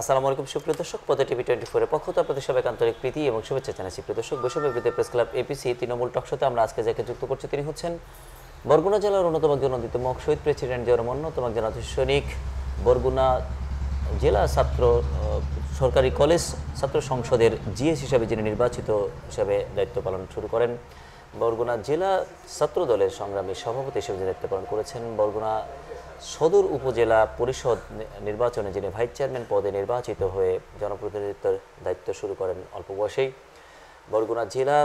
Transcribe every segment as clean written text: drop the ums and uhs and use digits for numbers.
আসসালামু আলাইকুম সুপ্রিয় দর্শক, পদে টিভি 24 এর পক্ষ থেকে আপনাদের সবাইকে আন্তরিক প্রীতি এবং শুভেচ্ছা জানাচ্ছি। প্রিয় দর্শক, বৈষম্যবিরোধী প্রেস ক্লাব এপিসি তৃণমূল টকশোতে আমরা আজকে যাকে যুক্ত করছি তিনি হচ্ছেন বরগুনা জেলার অন্যতম একজন অন্যতম শহীদ প্রেসিডেন্ট জিয়াউর রহমান, অন্যতম একজন সৈনিক, বরগুনা জেলা ছাত্র সরকারি কলেজ ছাত্র সংসদের জিএস হিসাবে যিনি নির্বাচিত হিসাবে দায়িত্ব পালন শুরু করেন, বরগুনা জেলা ছাত্র দলের সংগ্রামী সভাপতি হিসেবে দায়িত্ব পালন করেছেন, বরগুনা সদর উপজেলা পরিষদ নির্বাচনে যিনি ভাইস চেয়ারম্যান পদে নির্বাচিত হয়ে জনপ্রতিনিধিত্বের দায়িত্ব শুরু করেন অল্প বয়সেই, বরগুনা জেলা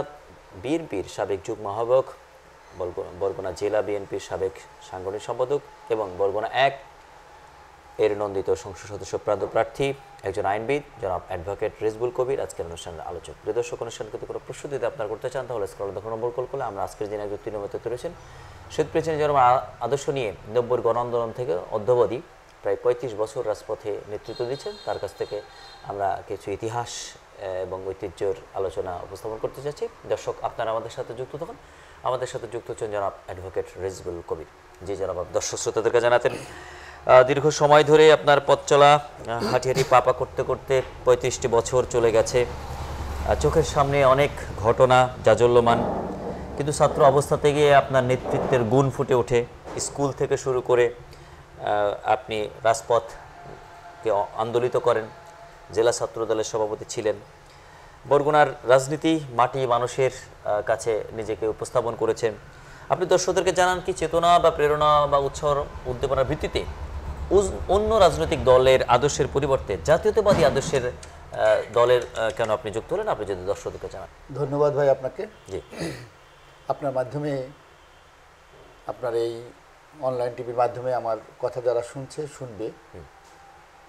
বিএনপির সাবেক যুগ্ম আহ্বায়ক, বরগুনা জেলা বিএনপির সাবেক সাংগঠনিক সম্পাদক এবং বরগুনা 1 এর নন্দিত সংসদ সদস্য প্রার্থী, একজন আইনবিদ জনাব অ্যাডভোকেট রিজবুল কবির আজকের অনুষ্ঠানের আলোচক। প্রিয় দর্শক, অনুষ্ঠানকে কোনো প্রশ্ন যদি আপনারা করতে চান তাহলে স্ক্রলে দেখুন নম্বর কল করলে আমরা আজকের দিনে একজন তৃণমূল রয়েছেন শহীদ প্রেসিডেন্ট জিয়াউর রহমান আদর্শ নিয়ে 90 গণ আন্দোলন থেকে অদ্যাবধি প্রায় 35 বছর রাজপথে নেতৃত্ব দিচ্ছেন। তার কাছ থেকে আমরা কিছু ইতিহাস এবং ঐতিহ্যের আলোচনা উপস্থাপন করতে চাচ্ছি। দর্শক, আপনারা আমাদের সাথে যুক্ত থাকুন। আমাদের সাথে যুক্ত হচ্ছেন জনাব অ্যাডভোকেট রিজবুল কবির। যে জনাব দর্শক শ্রোতাদেরকে জানাতেন দীর্ঘ সময় ধরে আপনার পথ চলা, হাঁটি হাঁটি পাপা করতে করতে 35টি বছর চলে গেছে। চোখের সামনে অনেক ঘটনা জাজল্যমান, কিন্তু ছাত্র অবস্থা থেকে আপনার নেতৃত্বের গুণ ফুটে ওঠে। স্কুল থেকে শুরু করে আপনি রাজপথকে আন্দোলিত করেন, জেলা ছাত্র দলের সভাপতি ছিলেন, বরগুনার রাজনীতি মাটি মানুষের কাছে নিজেকে উপস্থাপন করেছেন। আপনি দর্শকদেরকে জানান কি চেতনা বা প্রেরণা বা উৎসাহ উদ্দীপনার ভিত্তিতে অন্য রাজনৈতিক দলের আদর্শের পরিবর্তে জাতীয়তাবাদী আদর্শের দলের কেন আপনি যুক্ত হলেন, আপনি যদি দর্শকদেরকে জানান। ধন্যবাদ ভাই আপনাকে। জি, আপনার মাধ্যমে, আপনার এই অনলাইন টিভির মাধ্যমে আমার কথা যারা শুনবে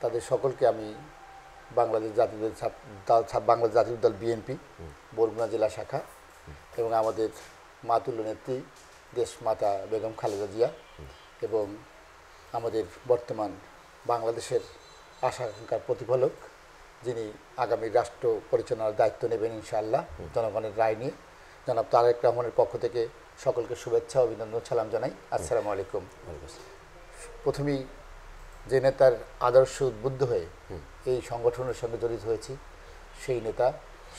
তাদের সকলকে আমি বাংলাদেশ জাতীয় দল বিএনপি বরগুনা জেলা শাখা এবং আমাদের মাতুল্য নেত্রী দেশ মাতা বেগম খালেদা জিয়া এবং আমাদের বর্তমান বাংলাদেশের আশা আকাঙ্ক্ষার প্রতিফলক যিনি আগামী রাষ্ট্র পরিচালনার দায়িত্ব নেবেন ইনশাআল্লাহ জনগণের রায় নিয়ে, জনাব তারেক রহমানের পক্ষ থেকে সকলকে শুভেচ্ছা অভিনন্দন সালাম জানাই। আসসালামু আলাইকুম। প্রথমেই যে নেতার আদর্শ উদ্বুদ্ধ হয়ে এই সংগঠনের সঙ্গে জড়িত হয়েছি সেই নেতা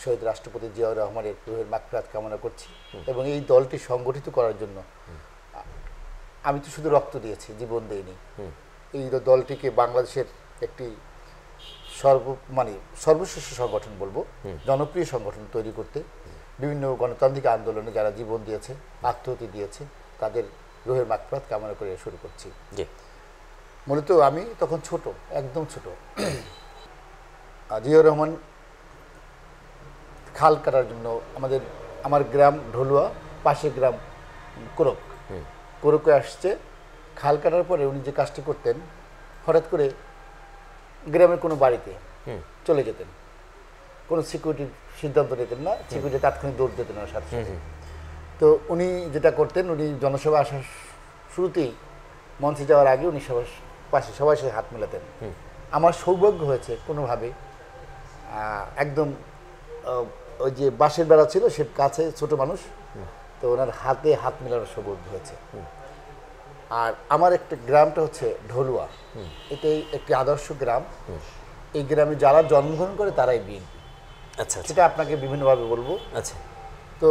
শহীদ রাষ্ট্রপতি জিয়াউর রহমানের রুহের মাগফিরাত কামনা করছি এবং এই দলটি সংগঠিত করার জন্য আমি তো শুধু রক্ত দিয়েছি, জীবন দেইনি। এই দলটিকে বাংলাদেশের একটি সর্বশ্রেষ্ঠ সংগঠন বলবো, জনপ্রিয় সংগঠন তৈরি করতে বিভিন্ন গণতান্ত্রিক আন্দোলনে যারা জীবন দিয়েছে, আত্মহতি দিয়েছে, তাদের রুহের মাগফিরাত কামনা করে শুরু করছি। মূলত আমি তখন ছোট, একদম ছোট। জিয়াউর রহমান খাল কাটার জন্য আমার গ্রাম ঢলুয়া, পাশের গ্রাম কোরকে আসছে। খাল কাটার পরে উনি যে কাজটি করতেন, হঠাৎ করে গ্রামের কোনো বাড়িতে চলে যেতেন, কোনো সিকিউরিটির সিদ্ধান্ত নিতেন না, সিকিউরিটি তাৎক্ষণিক দৌড় দিতেন না সাথে সাথে। তো উনি যেটা করতেন, উনি জনসভা আসার শুরুতেই মঞ্চে যাওয়ার আগে উনি পাশে সবার সাথে হাত মেলাতেন। আমার সৌভাগ্য হয়েছে কোনোভাবে একদম ওই যে বাঁশের বেড়া ছিল সে কাছে, ছোট মানুষ, তো ওনার হাতে হাত মেলানোর সৌভাগ্য হয়েছে। আর আমার একটা গ্রামটা হচ্ছে ঢলুয়া, এটাই একটি আদর্শ গ্রাম। এই গ্রামে যারা জন্মগ্রহণ করে তারাই বিএনপি। আচ্ছা, সেটা আপনাকে বিভিন্নভাবে বলবো। আচ্ছা, তো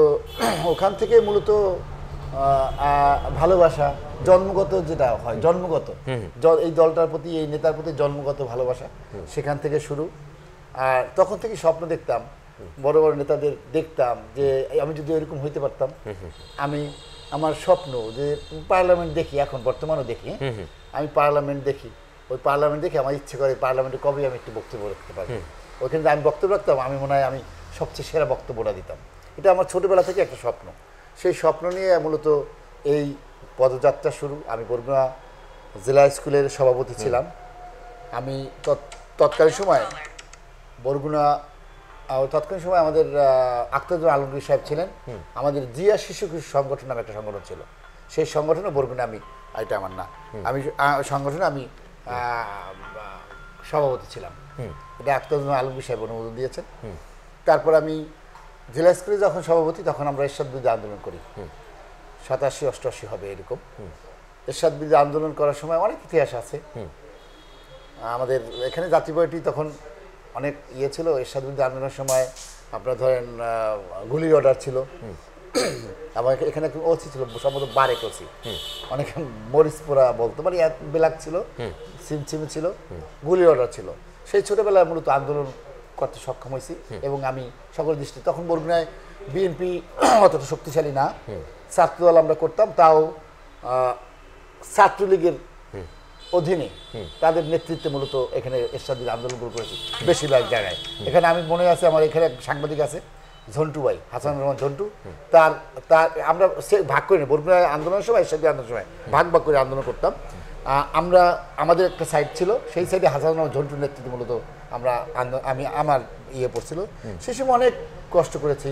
ওখান থেকে মূলত ভালোবাসা জন্মগত, যেটা হয় জন্মগত, এই দলটার প্রতি, এই নেতার প্রতি জন্মগত ভালোবাসা সেখান থেকে শুরু। আর তখন থেকে স্বপ্ন দেখতাম, বড় বড় নেতাদের দেখতাম যে আমি যদি এরকম হইতে পারতাম। আমার স্বপ্ন যে পার্লামেন্ট দেখি, এখন বর্তমানেও দেখি, আমি পার্লামেন্ট দেখি, ওই পার্লামেন্ট দেখে আমার ইচ্ছে করে পার্লামেন্টে কবে আমি একটু বক্তব্য রাখতে পারি। ওইখানে আমি বক্তব্য রাখতাম, আমি মনে হয় আমি সবচেয়ে সেরা বক্তব্যটা দিতাম। এটা আমার ছোটোবেলা থেকে একটা স্বপ্ন। সেই স্বপ্ন নিয়ে মূলত এই পদযাত্রা শুরু। আমি বরগুনা জেলা স্কুলের সভাপতি ছিলাম। আমি তৎকালীন সময় আমাদের আখতারুজ্জামান আলমগীর সাহেব ছিলেন। আমাদের জিয়া শিশু সংগঠন নামে একটা সংগঠন ছিল, সেই সংগঠনে বরগুনা আমি সংগঠনে আমি সভাপতি ছিলাম। এটা আখতারুজ্জামান আলমগীর সাহেব অনুমোদন দিয়েছেন। তারপর আমি জেলা স্কুলে যখন সভাপতি, তখন আমরা এরশাদ বিরোধী আন্দোলন করি, 87-88 হবে এরকম। এরশাদ বিরোধী আন্দোলন করার সময় অনেক ইতিহাস আছে। আমাদের এখানে জাতীয় পার্টি তখন অনেক ইয়ে ছিল, এরশাদ বিরুদ্ধে আন্দোলনের সময় আপনার ধরেন গুলির অর্ডার ছিল। আমার এখানে ওসি ছিল সম্ভবত বারেক ওসি, অনেকে মরিচপোড়া বলতো, মানে বেলাক ছিল, সিমছিমি ছিল, গুলির অর্ডার ছিল। সেই ছোটবেলায় মূলত আন্দোলন করতে সক্ষম হয়েছি এবং আমি সকল দৃষ্টি তখন বরগুনায় বিএনপি অতটা শক্তিশালী না, ছাত্রদল আমরা করতাম, তাও ছাত্রলীগের অধীনে তাদের নেতৃত্বে মূলত এখানে এরশাদ আন্দোলনগুলো করেছি বেশিরভাগ জায়গায়। এখানে আমি মনে আছে আমার এখানে এক সাংবাদিক আছে ঝন্টু ভাই, হাসান রহমান ঝন্টু, তার আমরা ভাগ করি না, বরগুনা আন্দোলনের সময় এরশাদ আন্দোলনের সময় ভাগ করে আন্দোলন করতাম। আমরা আমাদের একটা সাইড ছিল, সেই সাইডে হাসান রহমান ঝন্টুর নেতৃত্বে মূলত আমরা আমার ইয়ে পড়ছিল। সেই সময় অনেক কষ্ট করেছি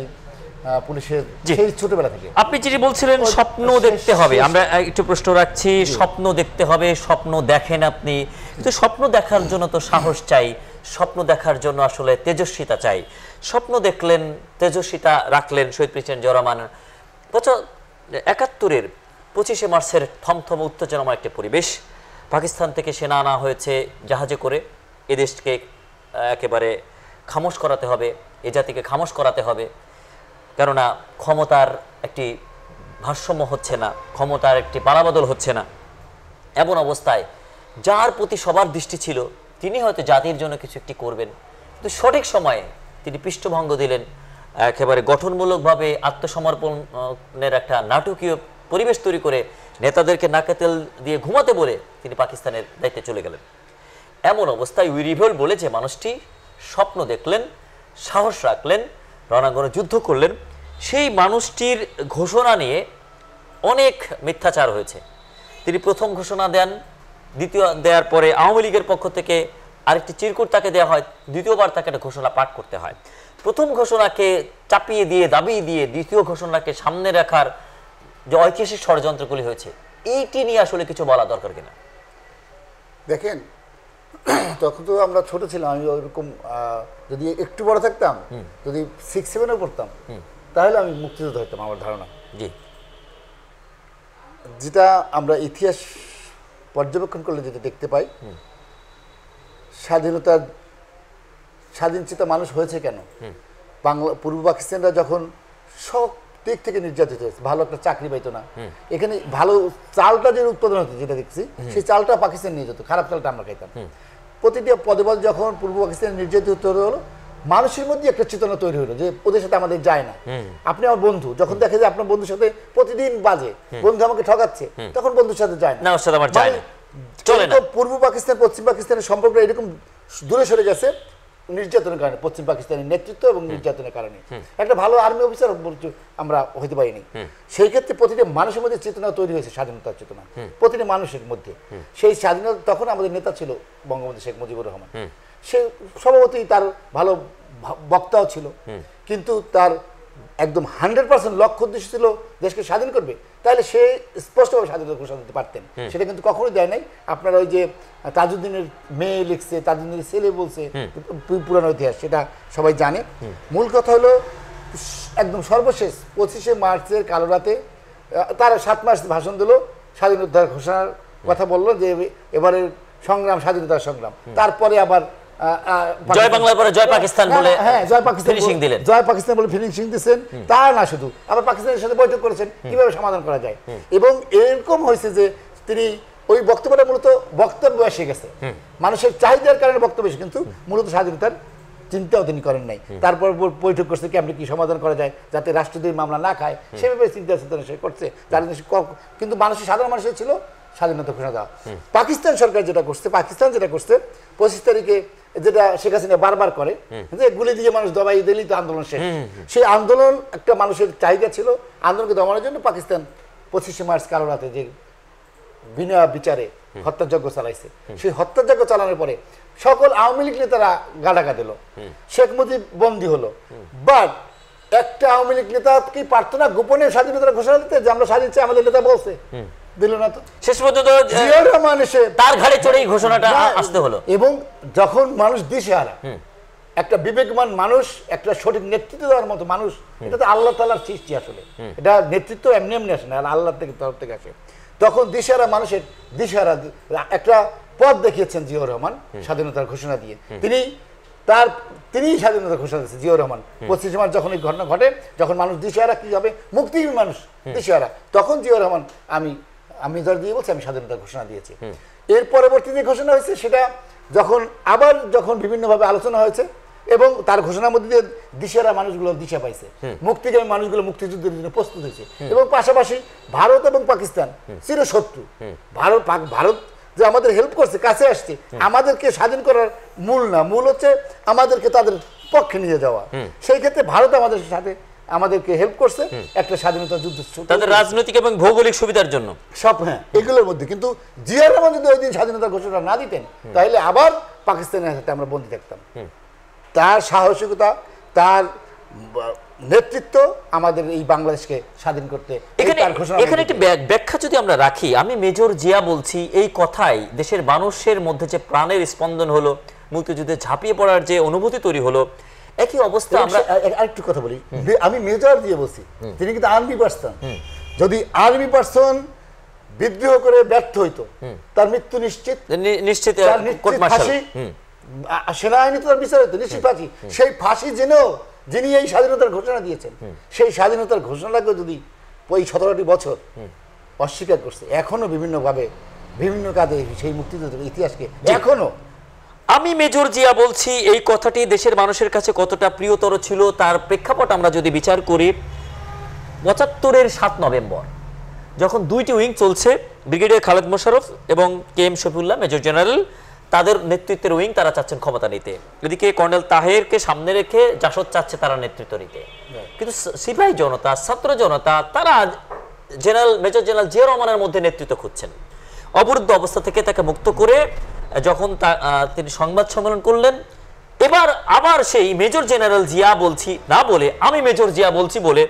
পুলিশের সেই ছোটবেলা থেকে। আপনি যেটি বলছিলেন স্বপ্ন দেখতে হবে, আমরা একটু প্রশ্ন রাখছি, স্বপ্ন দেখতে হবে, স্বপ্ন দেখেন আপনি, কিন্তু স্বপ্ন দেখার জন্য তো সাহস চাই, স্বপ্ন দেখার জন্য আসলে তেজস্বিতা চাই। স্বপ্ন দেখলেন, তেজস্বিতা রাখলেন শহীদ প্রেসিডেন্ট জিয়াউর রহমান। ৭১-এর ২৫শে মার্চের থমথম উত্তেজনাময় একটি পরিবেশ, পাকিস্তান থেকে সেনা আনা হয়েছে জাহাজে করে, এদেশকে একেবারে খামোশ করাতে হবে, এ জাতিকে খামোশ করাতে হবে, কেননা ক্ষমতার একটি ভারসাম্য হচ্ছে না, ক্ষমতার একটি পালাবদল হচ্ছে না। এমন অবস্থায় যার প্রতি সবার দৃষ্টি ছিল তিনি হয়তো জাতির জন্য কিছু একটি করবেন, কিন্তু সঠিক সময়ে তিনি পৃষ্ঠভঙ্গ দিলেন, একেবারে গঠনমূলকভাবে আত্মসমর্পণের একটা নাটকীয় পরিবেশ তৈরি করে নেতাদেরকে নাকে তেল দিয়ে ঘুমাতে বলে তিনি পাকিস্তানের দায়িত্বে চলে গেলেন। এমন অবস্থায় উই রিভল বলে যে মানুষটি স্বপ্ন দেখলেন, সাহস রাখলেন, রণাঙ্গনে যুদ্ধ করলেন, সেই মানুষটির ঘোষণা নিয়ে অনেক মিথ্যাচার হয়েছে। তিনি প্রথম ঘোষণা দেন, দ্বিতীয় দেওয়ার পরে আওয়ামী লীগের পক্ষ থেকে আরেকটি চিরকুট তাকে দেওয়া হয়, দ্বিতীয়বার তাকে একটা ঘোষণা পাঠ করতে হয়। প্রথম ঘোষণাকে চাপিয়ে দিয়ে দাবিয়ে দিয়ে দ্বিতীয় ঘোষণাকে সামনে রাখার যে ঐতিহাসিক ষড়যন্ত্রগুলি হয়েছে, এইটি নিয়ে আসলে কিছু বলা দরকার কিনা? দেখেন, তখন তো আমরা ছোট ছিলাম, আমি ওইরকম যদি একটু বড় থাকতাম, যদি 6-7-এ পড়তাম, তাহলে আমি মুক্তিযোদ্ধা হইতাম আমার ধারণা। জি, যেটা আমরা ইতিহাস পর্যবেক্ষণ করলে যেটা দেখতে পাই, স্বাধীনচেতা মানুষ হয়েছে কেন? বাংলা পূর্ব পাকিস্তানরা যখন সব দিক থেকে নির্যাতিত হয়েছে, ভালো একটা চাকরি পাইতো না, এখানে ভালো চালটা যে উৎপাদন হতো যেটা দেখছি, সেই চালটা পাকিস্তান নিয়ে যেত, খারাপ চালটা আমরা খাইতাম। প্রতিটি পদে পদে যখন পূর্ব পাকিস্তানে নির্যাতিত হলো, মানুষের মধ্যে একটা চেতনা তৈরি হলো যে ওদের সাথে আমাদের যায় না। আপনি আমার বন্ধু, যখন দেখে যে আপনার বন্ধুর সাথে প্রতিদিন বাজে, বন্ধু আমাকে ঠকাচ্ছে, তখন বন্ধুর সাথে যায় না, ওর সাথে আমার যায় না, চলে না। পূর্ব পাকিস্তান পশ্চিম পাকিস্তানের সম্পর্কটা এরকম দূরে সরে গেছে নির্যাতনের কারণে, পশ্চিম পাকিস্তানের নেতৃত্ব এবং নির্যাতনের কারণে। একটা ভালো আর্মি অফিসার আমরা হইতে পারিনি। সেই ক্ষেত্রে প্রতিটি মানুষের মধ্যে চেতনা তৈরি হয়েছে, স্বাধীনতার চেতনা প্রতিটি মানুষের মধ্যে। সেই স্বাধীনতা তখন আমাদের নেতা ছিল বঙ্গবন্ধু শেখ মুজিবুর রহমান, সে স্বভাবতই তার ভালো বক্তাও ছিল, কিন্তু তার একদম 100% লক্ষ্য উদ্দেশ্য ছিল দেশকে স্বাধীন করবে, তাহলে সে স্পষ্টভাবে স্বাধীনতা ঘোষণা দিতে পারতেন। সেটা কিন্তু কখনোই দেয় নাই। আপনারা ওই যে তাজউদ্দিনের মেয়ে লিখছে, তাজউদ্দিনের ছেলে বলছে, পুরানো ইতিহাস সেটা সবাই জানে। মূল কথা হলো একদম সর্বশেষ 25শে মার্চের কালো রাতে তারা 7 মাস ভাষণ দিল, স্বাধীনতার ঘোষণার কথা বললো যে এবারের সংগ্রাম স্বাধীনতার সংগ্রাম। তারপরে আবার জয় বাংলার পরে জয় পাকিস্তান বলে, হ্যাঁ, জয় পাকিস্তান ফিনিশিং দিলেন, জয় পাকিস্তান বলে ফিনিশিং দিয়েছেন। তা না শুধু, আবার পাকিস্তানের সাথে বৈঠক করেছেন কিভাবে সমাধান করা যায়। এবং এরকম হয়েছে যে তিনি ওই বক্তব্যটা মূলত বক্তব্য এসে গেছে, মানুষের চাহিদার কারণে বক্তব্য এসে, কিন্তু মূলত স্বাধীনতার চিন্তাও তিনি করেন নাই। তারপর বৈঠক করছে কেমন কি সমাধান করা যায় যাতে রাষ্ট্রদ্রোহী মামলা না খায়, সেভাবে চিন্তা চেতনা সে করছে। কিন্তু মানুষের সাধারণ মানুষের ছিল স্বাধীনতা ঘোষণা দেওয়া। পাকিস্তান সরকার যেটা করছে, পাকিস্তান যেটা করছে 25 তারিখে, যেটা শেখ হাসিনা বারবার করে যে গুলি দিয়ে মানুষ দবাই দিলেই তো আন্দোলন শেষ। সেই আন্দোলন একটা মানুষের চাহিদা ছিল, আন্দোলনকে দমানোর জন্য পাকিস্তান 25শে মার্চ কালো রাতে যে বিনা বিচারে হত্যাযজ্ঞ চালাইছে, সেই হত্যাযজ্ঞ চালানোর পরে সকল আওয়ামী লীগ নেতারা গাডাগা দিল, শেখ মুজিব বন্দী হলো। বাট একটা আওয়ামী লীগ নেতা কি পারতো না গোপনে স্বাধীনতার ঘোষণা দিতে যে আমরা স্বাধীন চাই? আমাদের নেতা বলছে, দিল না তো। শেষ পর্যন্ত জিয়াউর রহমান এসে তার ঘাড়ে চড়েই ঘোষণাটা আসতে হলো। এবং যখন মানুষ দিশেহারা, একটা বিবেকমান মানুষ, একটা সঠিক নেতৃত্ব দেওয়ার মতো মানুষ, এটা তো আল্লাহ তাআলার সৃষ্টি আসলে, এটা নেতৃত্ব এমনি এমনি আসে না, আল্লাহ থেকে তরফ থেকে আসে। তখন দিশেহারা মানুষের দিশেহারা একটা পথ দেখিয়েছেন জিয়াউর রহমান স্বাধীনতার ঘোষণা দিয়ে। তিনি স্বাধীনতার ঘোষণা দিয়েছেন জিয়াউর রহমান। 25 মার্চ যখন এই ঘটনা ঘটে, যখন মানুষ দিশেহারা, কি হবে, মুক্তিজীবী মানুষ দিশেহারা, তখন জিয়াউর রহমান আমি ধর দিয়ে বলছি আমি স্বাধীনতার ঘোষণা দিয়েছি। এর পরবর্তী যে ঘোষণা হয়েছে সেটা যখন বিভিন্নভাবে আলোচনা হয়েছে এবং তার ঘোষণার মধ্যে দিয়ে দিশেহারা মানুষগুলো দিশা পাইছে, মুক্তিগামী মানুষগুলো মুক্তিযুদ্ধের জন্য প্রস্তুত হয়েছে। এবং পাশাপাশি ভারত এবং পাকিস্তান চিরশত্রু। ভারত যে আমাদের হেল্প করছে, কাছে আসছে, আমাদেরকে স্বাধীন করার মূল না, মূল হচ্ছে আমাদেরকে তাদের পক্ষে নিয়ে যাওয়া। সেই ক্ষেত্রে ভারত আমাদের সাথে আমাদেরকে হেল্প করছে একটা স্বাধীনতা যুদ্ধ, তাদের রাজনৈতিক এবং ভৌগোলিক সুবিধার জন্য সব। হ্যাঁ, এগুলোর মধ্যে কিন্তু জিয়াউর রহমান যদি ওই দিন স্বাধীনতার ঘোষণা না দিতেন, তাহলে আবার পাকিস্তানের সাথে আমরা বন্দী থাকতাম। তার সাহসিকতা, তার নেতৃত্ব আমাদের এই বাংলাদেশকে স্বাধীন করতে। এখানে একটি ব্যাখ্যা যদি আমরা রাখি, আমি মেজর জিয়া বলছি, এই কথাই দেশের মানুষের মধ্যে যে প্রাণের স্পন্দন হলো, মুক্তিযুদ্ধে ঝাঁপিয়ে পড়ার যে অনুভূতি তৈরি হলো, একই অবস্থা। আমরা আরেকটু কথা বলি, আমি মেজর জিয়া বলছি, তিনি কিন্তু আর্মি পার্সন। যদি আর্মি পার্সন বিদ্রোহ করে ব্যর্থ হইতো, তার মৃত্যু নিশ্চিত, সেনাবাহিনী তার বিচার হইতো, নিশ্চিত ফাঁসি। সেই ফাঁসি জেনেও যিনি এই স্বাধীনতার ঘোষণা দিয়েছেন, সেই স্বাধীনতার ঘোষণাটাকে যদি ওই 17টি বছর অস্বীকার করছে, এখনো বিভিন্নভাবে বিভিন্ন কাজে সেই মুক্তিযুদ্ধের ইতিহাসকে এখনো। আমি মেজর জিয়া বলছি, এই কথাটি দেশের মানুষের কাছে কতটা প্রিয়তর ছিল তার প্রেক্ষাপট আমরা যদি বিচার করি, 75-এর 7 নভেম্বর যখন দুইটি উইং চলছে, ব্রিগেডিয়ার খালেদ মোশাররফ এবং KM শফিউল্লাহ মেজর জেনারেল, তাদের নেতৃত্বের উইং, তারা চাচ্ছেন ক্ষমতা নিতে। এদিকে কর্নেল তাহেরকে সামনে রেখে জাসদ চাচ্ছে তারা নেতৃত্ব নিতে। কিন্তু সিপাহী জনতা, ছাত্র জনতা, তারা মেজর জেনারেল জিয়া রহমানের মধ্যে নেতৃত্ব খুঁজছেন। অবরুদ্ধ অবস্থা থেকে তাকে মুক্ত করে যখন তিনি সংবাদ সম্মেলন করলেন, এবার আবার সেই মেজর জেনারেল জিয়া বলছি না বলে আমি মেজর জিয়া বলছি বলে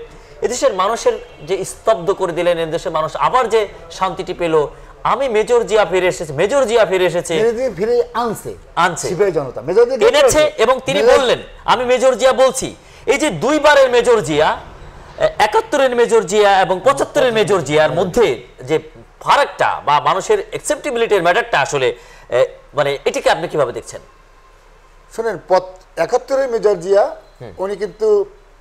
এদেশের মানুষের যে স্তব্ধ করে দিলেন, এদেশের মানুষ আবার যে শান্তিটি পেল, আমি মেজর জিয়া ফিরে এসেছে, মেজর জিয়া ফিরে এসেছে, ফিরে আনছে সিপাহী জনতা এনেছে। এবং তিনি বললেন আমি মেজর জিয়া বলছি। এই যে দুইবারের মেজর জিয়া, 71-এর মেজর জিয়া এবং 75-এর মেজর জিয়ার মধ্যে যে ফারাকটা বা মানুষের অ্যাকসেপ্টেবিলিটির ম্যাটারটা আসলে মানে এটিকে আপনি কিভাবে দেখছেন? শুনেন, 71-এর মেজর জিয়া উনি কিন্তু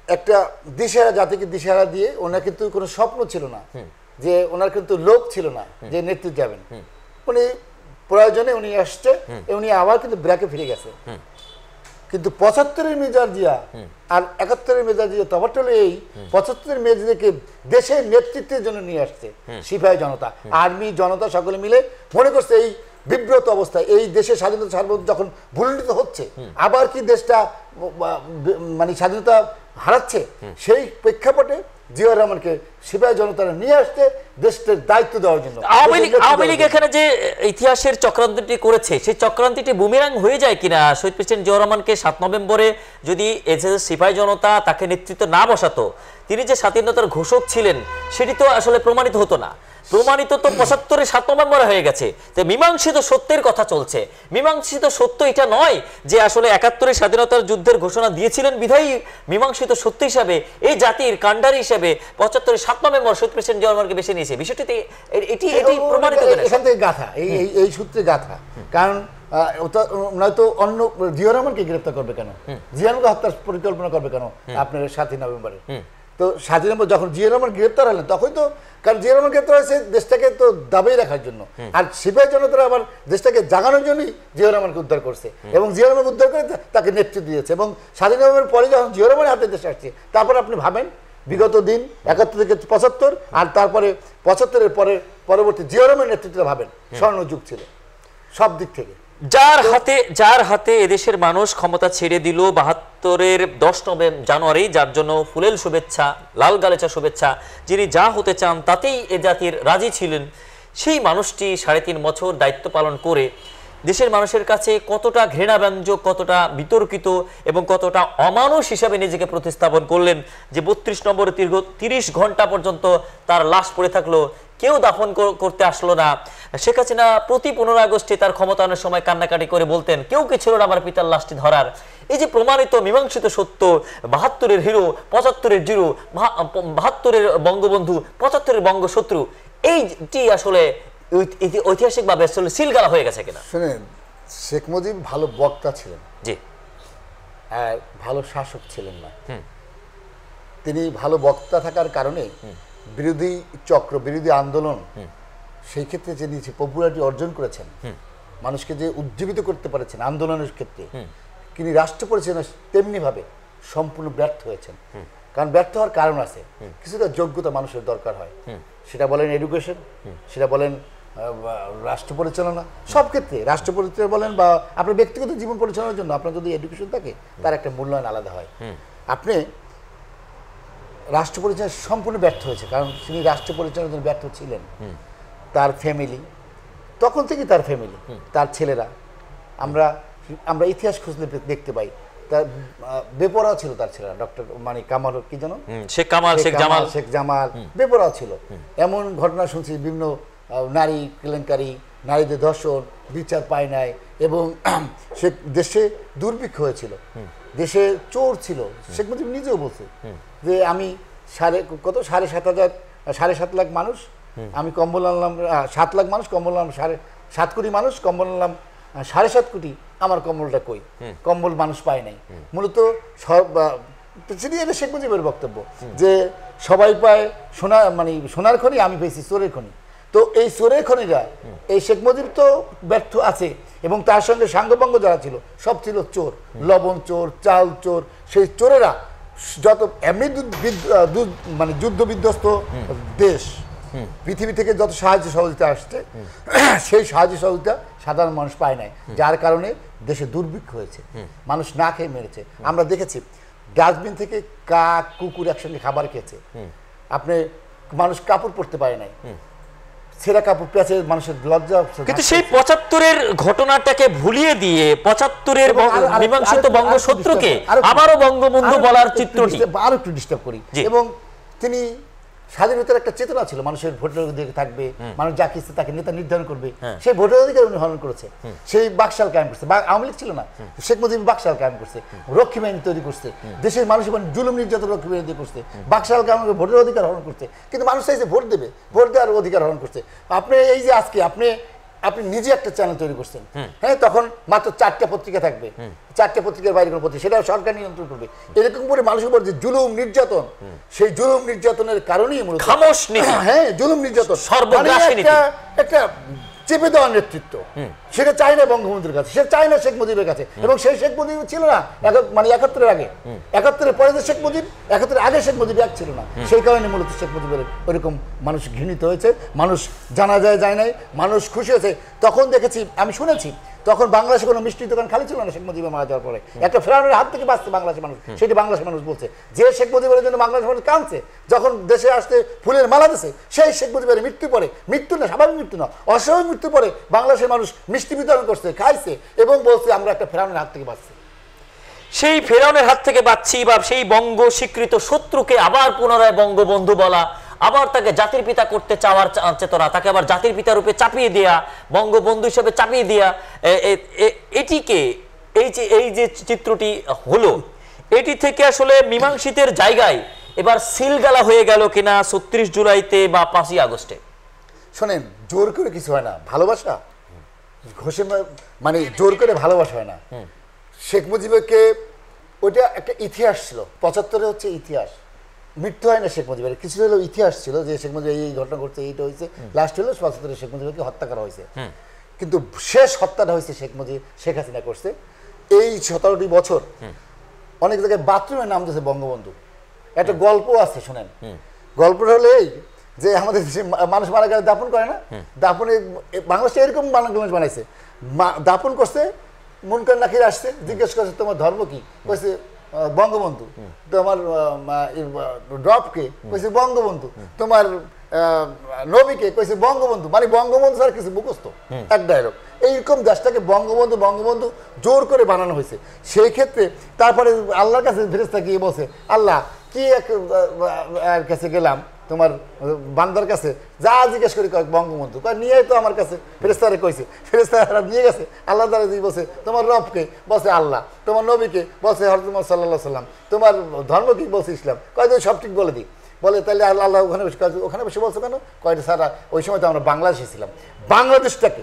একটা দিশেহারা জাতিকে দিশেহারা দিয়ে, ওনার কিন্তু কোনো স্বপ্ন ছিল না, যে ওনার কিন্তু লোক ছিল না যে নেতৃত্ব যাবেন। উনি প্রয়োজনে উনি আসছে, উনি আবার কিন্তু ব্র্যাকে ফিরে গেছে। কিন্তু 75-এর মেজর জিয়া আর 71-এর মেজর জিয়া তফাৎ হলো এই, 75-এর মেজর জিয়াকে দেশের নেতৃত্বের জন্য নিয়ে আসছে সিপাহী জনতা, আর্মি জনতা সকলে মিলে মনে করছে এই বিব্রত অবস্থায় এই দেশের স্বাধীনতা সার্বভৌম যখন ভূলুণ্ঠিত হচ্ছে, আবার কি দেশটা মানে স্বাধীনতা হারাচ্ছে, সেই প্রেক্ষাপটে জিয়াউর রহমানকে সিপাহী জনতারা নিয়ে আসতে দেশটার দায়িত্ব দেওয়ার জন্য। আওয়ামী লীগ এখানে যে ইতিহাসের চক্রান্তটি করেছে, সেই চক্রান্তটি বুমেরাং হয়ে যায় কিনা? শহীদ প্রেসিডেন্ট জিয়াউর রহমানকে 7 নভেম্বরে যদি সিপাহী জনতা তাকে নেতৃত্ব না বসাতো, তিনি যে স্বাধীনতার ঘোষক ছিলেন সেটি তো আসলে প্রমাণিত হতো না। প্রমাণিত তো 75-এর 7 নভেম্বরে হয়ে গেছে। তো মীমাংসিত সত্যের কথা চলছে। মীমাংসিত সত্য এটা নয় যে আসলে 71-এর স্বাধীনতার যুদ্ধের ঘোষণা দিয়েছিলেন বিধায়ী মীমাংসিত সত্য হিসাবে এই জাতির কাণ্ডারি হিসাবে 75-এর 7 নভেম্বর শহীদ প্রেসিডেন্ট জিয়াউর রহমানকে বেছে নিয়েছে। বিষয়টিতে এটি প্রমাণিত করে এখান থেকে গাথা, এই সূত্রে গাথা। কারণ নয়তো অন্য জিয়াউর রহমানকে গ্রেফতার করবে কেন, জিয়াউরকে হত্যার পরিকল্পনা করবে কেন আপনার 7 নভেম্বরে? তো 7 নভেম্বর যখন জিয়াউর রহমান গ্রেফতার হলেন, তখন তো, কারণ জিয়াউর রহমান গ্রেফতার হয়েছে দেশটাকে তো দাবিয়ে রাখার জন্য, আর সিপাহী জনতারা আবার দেশটাকে জাগানোর জন্যই জিয়াউর রহমানকে উদ্ধার করছে এবং জিয়াউর রহমান উদ্ধার করে তাকে নেতৃত্ব দিয়েছে। এবং 7 নভেম্বরের পরে যখন জিয়াউর রহমানের হাতে দেশে আসছে, তারপর আপনি ভাবেন বিগত দিন 71 থেকে 75 আর তারপরে 75-এর পরে পরবর্তী জিয়াউর রহমানের নেতৃত্বে ভাবেন, স্বর্ণযুগ ছিল সব দিক থেকে। যার হাতে এদেশের মানুষ ক্ষমতা ছেড়ে দিল 72-এর 10 জানুয়ারি, যার জন্য ফুলেল শুভেচ্ছা, লাল গালেচা শুভেচ্ছা, যিনি যা হতে চান তাতেই এ জাতির রাজি ছিলেন, সেই মানুষটি 3.5 বছর দায়িত্ব পালন করে দেশের মানুষের কাছে কতটা ঘৃণাব্যঞ্জক, কতটা বিতর্কিত এবং কতটা অমানুষ হিসাবে নিজেকে প্রতিস্থাপন করলেন যে 32 নম্বরে দীর্ঘ 30 ঘন্টা পর্যন্ত তার লাশ পড়ে থাকলো, কেউ দাফন করতে আসলো না। শেখ হাসিনা প্রতি 15 আগস্টে তার ক্ষমতায়নের সময় কান্নাকাটি করে বলতেন কেউ কি ছিল না আমার পিতার লাশটি ধরার। এই যে প্রমাণিত মীমাংসিত সত্য, 72-এর হিরো, 75-এর জিরো, 72-এর বঙ্গবন্ধু, 75-এর বঙ্গশত্রু, এইটি আসলে ঐতিহাসিকভাবে আসলে সিলগালা হয়ে গেছে কিনা? শুনেন, শেখ মুজিব ভালো বক্তা ছিলেন, জি, আর ভালো শাসক ছিলেন না। তিনি ভালো বক্তা থাকার কারণে বিরোধী চক্র, বিরোধী আন্দোলন, সেই ক্ষেত্রে যে নিজে পপুলারিটি অর্জন করেছেন, মানুষকে যে উজ্জীবিত করতে পারেছেন আন্দোলনের ক্ষেত্রে, তিনি রাষ্ট্র পরিচালনা তেমনি ভাবে সম্পূর্ণ ব্যর্থ হয়েছেন। কারণ ব্যর্থ হওয়ার কারণ আছে, কিছুটা যোগ্যতা মানুষের দরকার হয়। সেটা বলেন এডুকেশন, সেটা বলেন রাষ্ট্র পরিচালনা, সব ক্ষেত্রে রাষ্ট্র পরিচালনা বলেন বা আপনার ব্যক্তিগত জীবন পরিচালনার জন্য আপনার যদি এডুকেশন থাকে, তার একটা মূল্যায়ন আলাদা হয়। আপনি রাষ্ট্র পরিচালনা সম্পূর্ণ ব্যর্থ হয়েছে, কারণ তিনি রাষ্ট্র পরিচালনার জন্য ব্যর্থ ছিলেন। তার ফ্যামিলি, তখন থেকে তার ফ্যামিলি, তার ছেলেরা, আমরা ইতিহাস খুঁজলে দেখতে পাই তার বেপরোয়া ছিল তার ছেলেরা। ডক্টর মানে কামাল কি যেন, শেখ জামাল বেপরোয়া ছিল। এমন ঘটনা শুনছি, বিভিন্ন নারী কেলেঙ্কারি, নারীদের ধর্ষণ, বিচার পায় নাই, এবং সে দেশে দুর্ভিক্ষ হয়েছিল, দেশে চোর ছিল। শেখ মুজিব নিজেও বলছে যে আমি 7.5 লাখ মানুষ, আমি কম্বল আনলাম 7 লাখ মানুষ, কম্বল আনলাম 7 কোটি মানুষ, কম্বল আনলাম 7.5 কোটি, আমার কম্বলটা কই? কম্বল মানুষ পায় নাই। মূলত এটা শেখ মুজিবের বক্তব্য যে সবাই পায় সোনা, মানে সোনার খনি, আমি পেয়েছি চোরের খনি। তো এই চোরের খনিরা, এই শেখ মুজিব তো ব্যর্থ আছে, এবং তার সঙ্গে সাঙ্গপাঙ্গ যারা ছিল সব ছিল চোর, লবণ চোর, চাল চোর। সেই চোরেরা যত এমনি মানে যুদ্ধ বিধ্বস্ত দেশ, পৃথিবী থেকে যত সাহায্য সহযোগিতা আসছে, সেই সাহায্য সহযোগিতা সাধারণ মানুষ পায় নাই, যার কারণে দেশে দুর্ভিক্ষ হয়েছে, মানুষ না খেয়ে মেরেছে। আমরা দেখেছি ডাস্টবিন থেকে কাক কুকুর একসঙ্গে খাবার খেয়েছে, আপনি মানুষ কাপড় পরতে পারে নাই, ছেঁড়া কাপড় পেঁচে মানুষের লজ্জা। কিন্তু সেই 75-এর ঘটনাটাকে ভুলিয়ে দিয়ে 75-এর মীমাংসিত বঙ্গশত্রুকে আবারও বঙ্গবন্ধু বলার চিত্রটি আরো একটু ডিস্টার্ব করি। এবং তিনি স্বাধীনতার একটা চেতনা ছিল, মানুষের ভোটের অধিকার থাকবে, মানুষ যা কিছু তাকে নেতা নির্ধারণ করবে, সেই ভোটের অধিকার উনি হরণ করেছে। সেই বাকশাল কায়েম করছে, আওয়ামী লীগ ছিল না, শেখ মুজিব বাকশাল কায়েম করছে, রক্ষী বাহিনী তৈরি করছে, দেশের মানুষের জুলুম নির্যাতন রক্ষী বাহিনী করছে, বাকশাল কায়েম ভোটের অধিকার হরণ করছে। কিন্তু মানুষ চাইছে ভোট দেবে, ভোট দেওয়ার অধিকার হরণ করছে। আপনি এই যে আজকে আপনি নিজে একটা চ্যানেল তৈরি করছেন, হ্যাঁ, তখন মাত্র 4টা পত্রিকা থাকবে, 4টে পত্রিকার বাইরে কোনো পত্রিকা, সেটা সরকার নিয়ন্ত্রণ করবে। এরকম করে মানুষের উপর যে জুলুম নির্যাতন, সেই জুলুম নির্যাতনের কারণেই মূলত হ্যাঁ জুলুম নির্যাতন, একটা চেপে দেওয়ার নেতৃত্ব, সেটা চাই না বঙ্গবন্ধুর কাছে, সে চায় না শেখ মুজিবের কাছে। এবং সেই শেখ মুজিব ছিল না মানে 71-এর আগে, 71-এর পরে যে শেখ মুজিব, 71-এর আগে শেখ মুজিব এক ছিল না। সেই কারণে মূলত শেখ মুজিবের ওইরকম মানুষ ঘৃণিত হয়েছে, মানুষ জানা যায় নাই, মানুষ খুশি হয়েছে। তখন দেখেছি, আমি শুনেছি, তখন বাংলাদেশে কোনো মিষ্টির দোকান খালি ছিল না শেখ মুজিবের মারা যাওয়ার পরে। একটা ফেরাউনের হাত থেকে বাঁচতে বাংলাদেশের মানুষ, সেটি বাংলাদেশের মানুষ বলছে যে শেখ মুজিবের জন্য বাংলাদেশের মানুষ কাঁদছে, যখন দেশে আসতে ফুলের মালা দিছে, সেই শেখ মুজিবের মৃত্যু পরে, মৃত্যু না স্বাভাবিক মৃত্যু না, অস্বাভাবিক মৃত্যু পরে বাংলাদেশের মানুষ মিষ্টি বিতরণ করছে, খাইছে, এবং বলছে আমরা একটা ফেরাউনের হাত থেকে বাঁচছি। সেই ফেরাউনের হাত থেকে বাঁচছি, বা সেই বঙ্গ স্বীকৃত শত্রুকে আবার পুনরায় বঙ্গবন্ধু বলা, আবার তাকে জাতির পিতা করতে চাওয়ার চেতনা, তাকে আবার জাতির পিতা রূপে চাপিয়ে দেয়া, বঙ্গবন্ধু হিসেবে চাপিয়ে দেয়া, এটিকে এই যে চিত্রটি হলো, এটি থেকে আসলে মীমাংসিতের জায়গায় এবার সিলগালা হয়ে গেল কিনা 36 জুলাইতে বা 5ই আগস্টে? শোনেন, জোর করে কিছু হয় না, ভালোবাসা ঘষে, মানে জোর করে ভালোবাসা হয় না। শেখ মুজিবকে ওইটা একটা ইতিহাস ছিল, 75-এ হচ্ছে ইতিহাস, মৃত্যু হয় না শেখ মুজিবের, কিছু হলেও ইতিহাস ছিল যে শেখ মুজিব এই ঘটনা করছে, এইটা হয়েছে। লাস্ট হলো 75-এ শেখ মুজিবকে হত্যা করা হয়েছে, কিন্তু শেষ হত্যাটা হয়েছে শেখ হাসিনা করছে। এই 17টি বছর অনেক জায়গায় বাথরুমের নাম দিয়েছে বঙ্গবন্ধু। একটা গল্প আছে, শোনেন, গল্পটা হলো এই যে আমাদের দেশে মানুষ মারা গেলে দাফন করে না, দাফনে বাংলাদেশে এরকম মানুষ বানাইছে, দাফন করছে, মুনকার নাকির আসছে, জিজ্ঞেস করছে তোমার ধর্ম কি, কইছে বঙ্গবন্ধু, তোমার ড্রপকে কইছে বঙ্গবন্ধু, তোমার নবীকে কইছে বঙ্গবন্ধু, মানে বঙ্গবন্ধু স্যার কিছু মুখস্থ, এক ডায়লগ। এইরকম দেশটাকে বঙ্গবন্ধু বঙ্গবন্ধু জোর করে বানানো হয়েছে। সেই ক্ষেত্রে তারপরে আল্লাহর কাছে ফেরেশতা গিয়ে বসে, আল্লাহ কি এক কাছে গেলাম, তোমার বান্দার কাছে যা জিজ্ঞেস করি বঙ্গবন্ধু, নিয়ে তো আমার কাছে ফেরেশতারে কইছে, ফেরেশতারা নিয়ে গেছে, আল্লাহ তাআলা দিয়ে বসে তোমার রবকে, বসে আল্লাহ, তোমার নবীকে, বসে হযরত মুহাম্মদ সাল্লাল্লাহু আলাইহি সাল্লাম, তোমার ধর্ম কি, বলছে ইসলাম, কয় তুমি সব ঠিক বলে দিই। বলে তাহলে আল্লাহ আল্লাহ ওখানে বসে বলছো কেন? কয়টা স্যার ওই সময় তো আমরা বাংলাদেশে ছিলাম। বাংলাদেশটাকে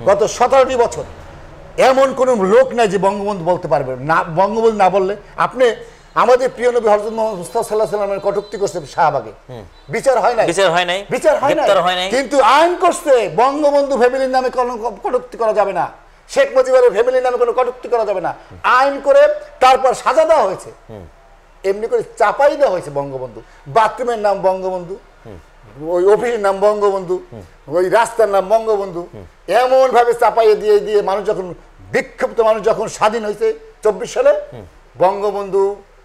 গত 17টি বছর এমন কোনো লোক নাই যে বঙ্গবন্ধু বলতে পারবে না। বঙ্গবন্ধু না বললে আপনি আমাদের প্রিয় নবী হযরত মুহাম্মদ মুস্তাফা সাল্লাল্লাহু আলাইহি ওয়াসাল্লামের কটূক্তি করছে শাহবাগে, বিচার হয় নাই, বিচার হয় নাই, কিন্তু আইন করছে বঙ্গবন্ধু ফ্যামিলির নামে কোনো কটূক্তি করা যাবে না, শেখ মুজিবের ফ্যামিলির নামে কোনো কটূক্তি করা যাবে না, আইন করে তারপর সাজা দেওয়া হয়েছে। এমনি করে চাপাই দেওয়া হয়েছে বঙ্গবন্ধু। বাথরুমের নাম বঙ্গবন্ধু, ওই অফিসের নাম বঙ্গবন্ধু, ওই রাস্তার নাম বঙ্গবন্ধু, এমন ভাবে চাপাইয়ে দিয়ে দিয়ে মানুষ যখন বিক্ষুব্ধ, মানুষ যখন স্বাধীন হয়েছে 24 সালে, বঙ্গবন্ধু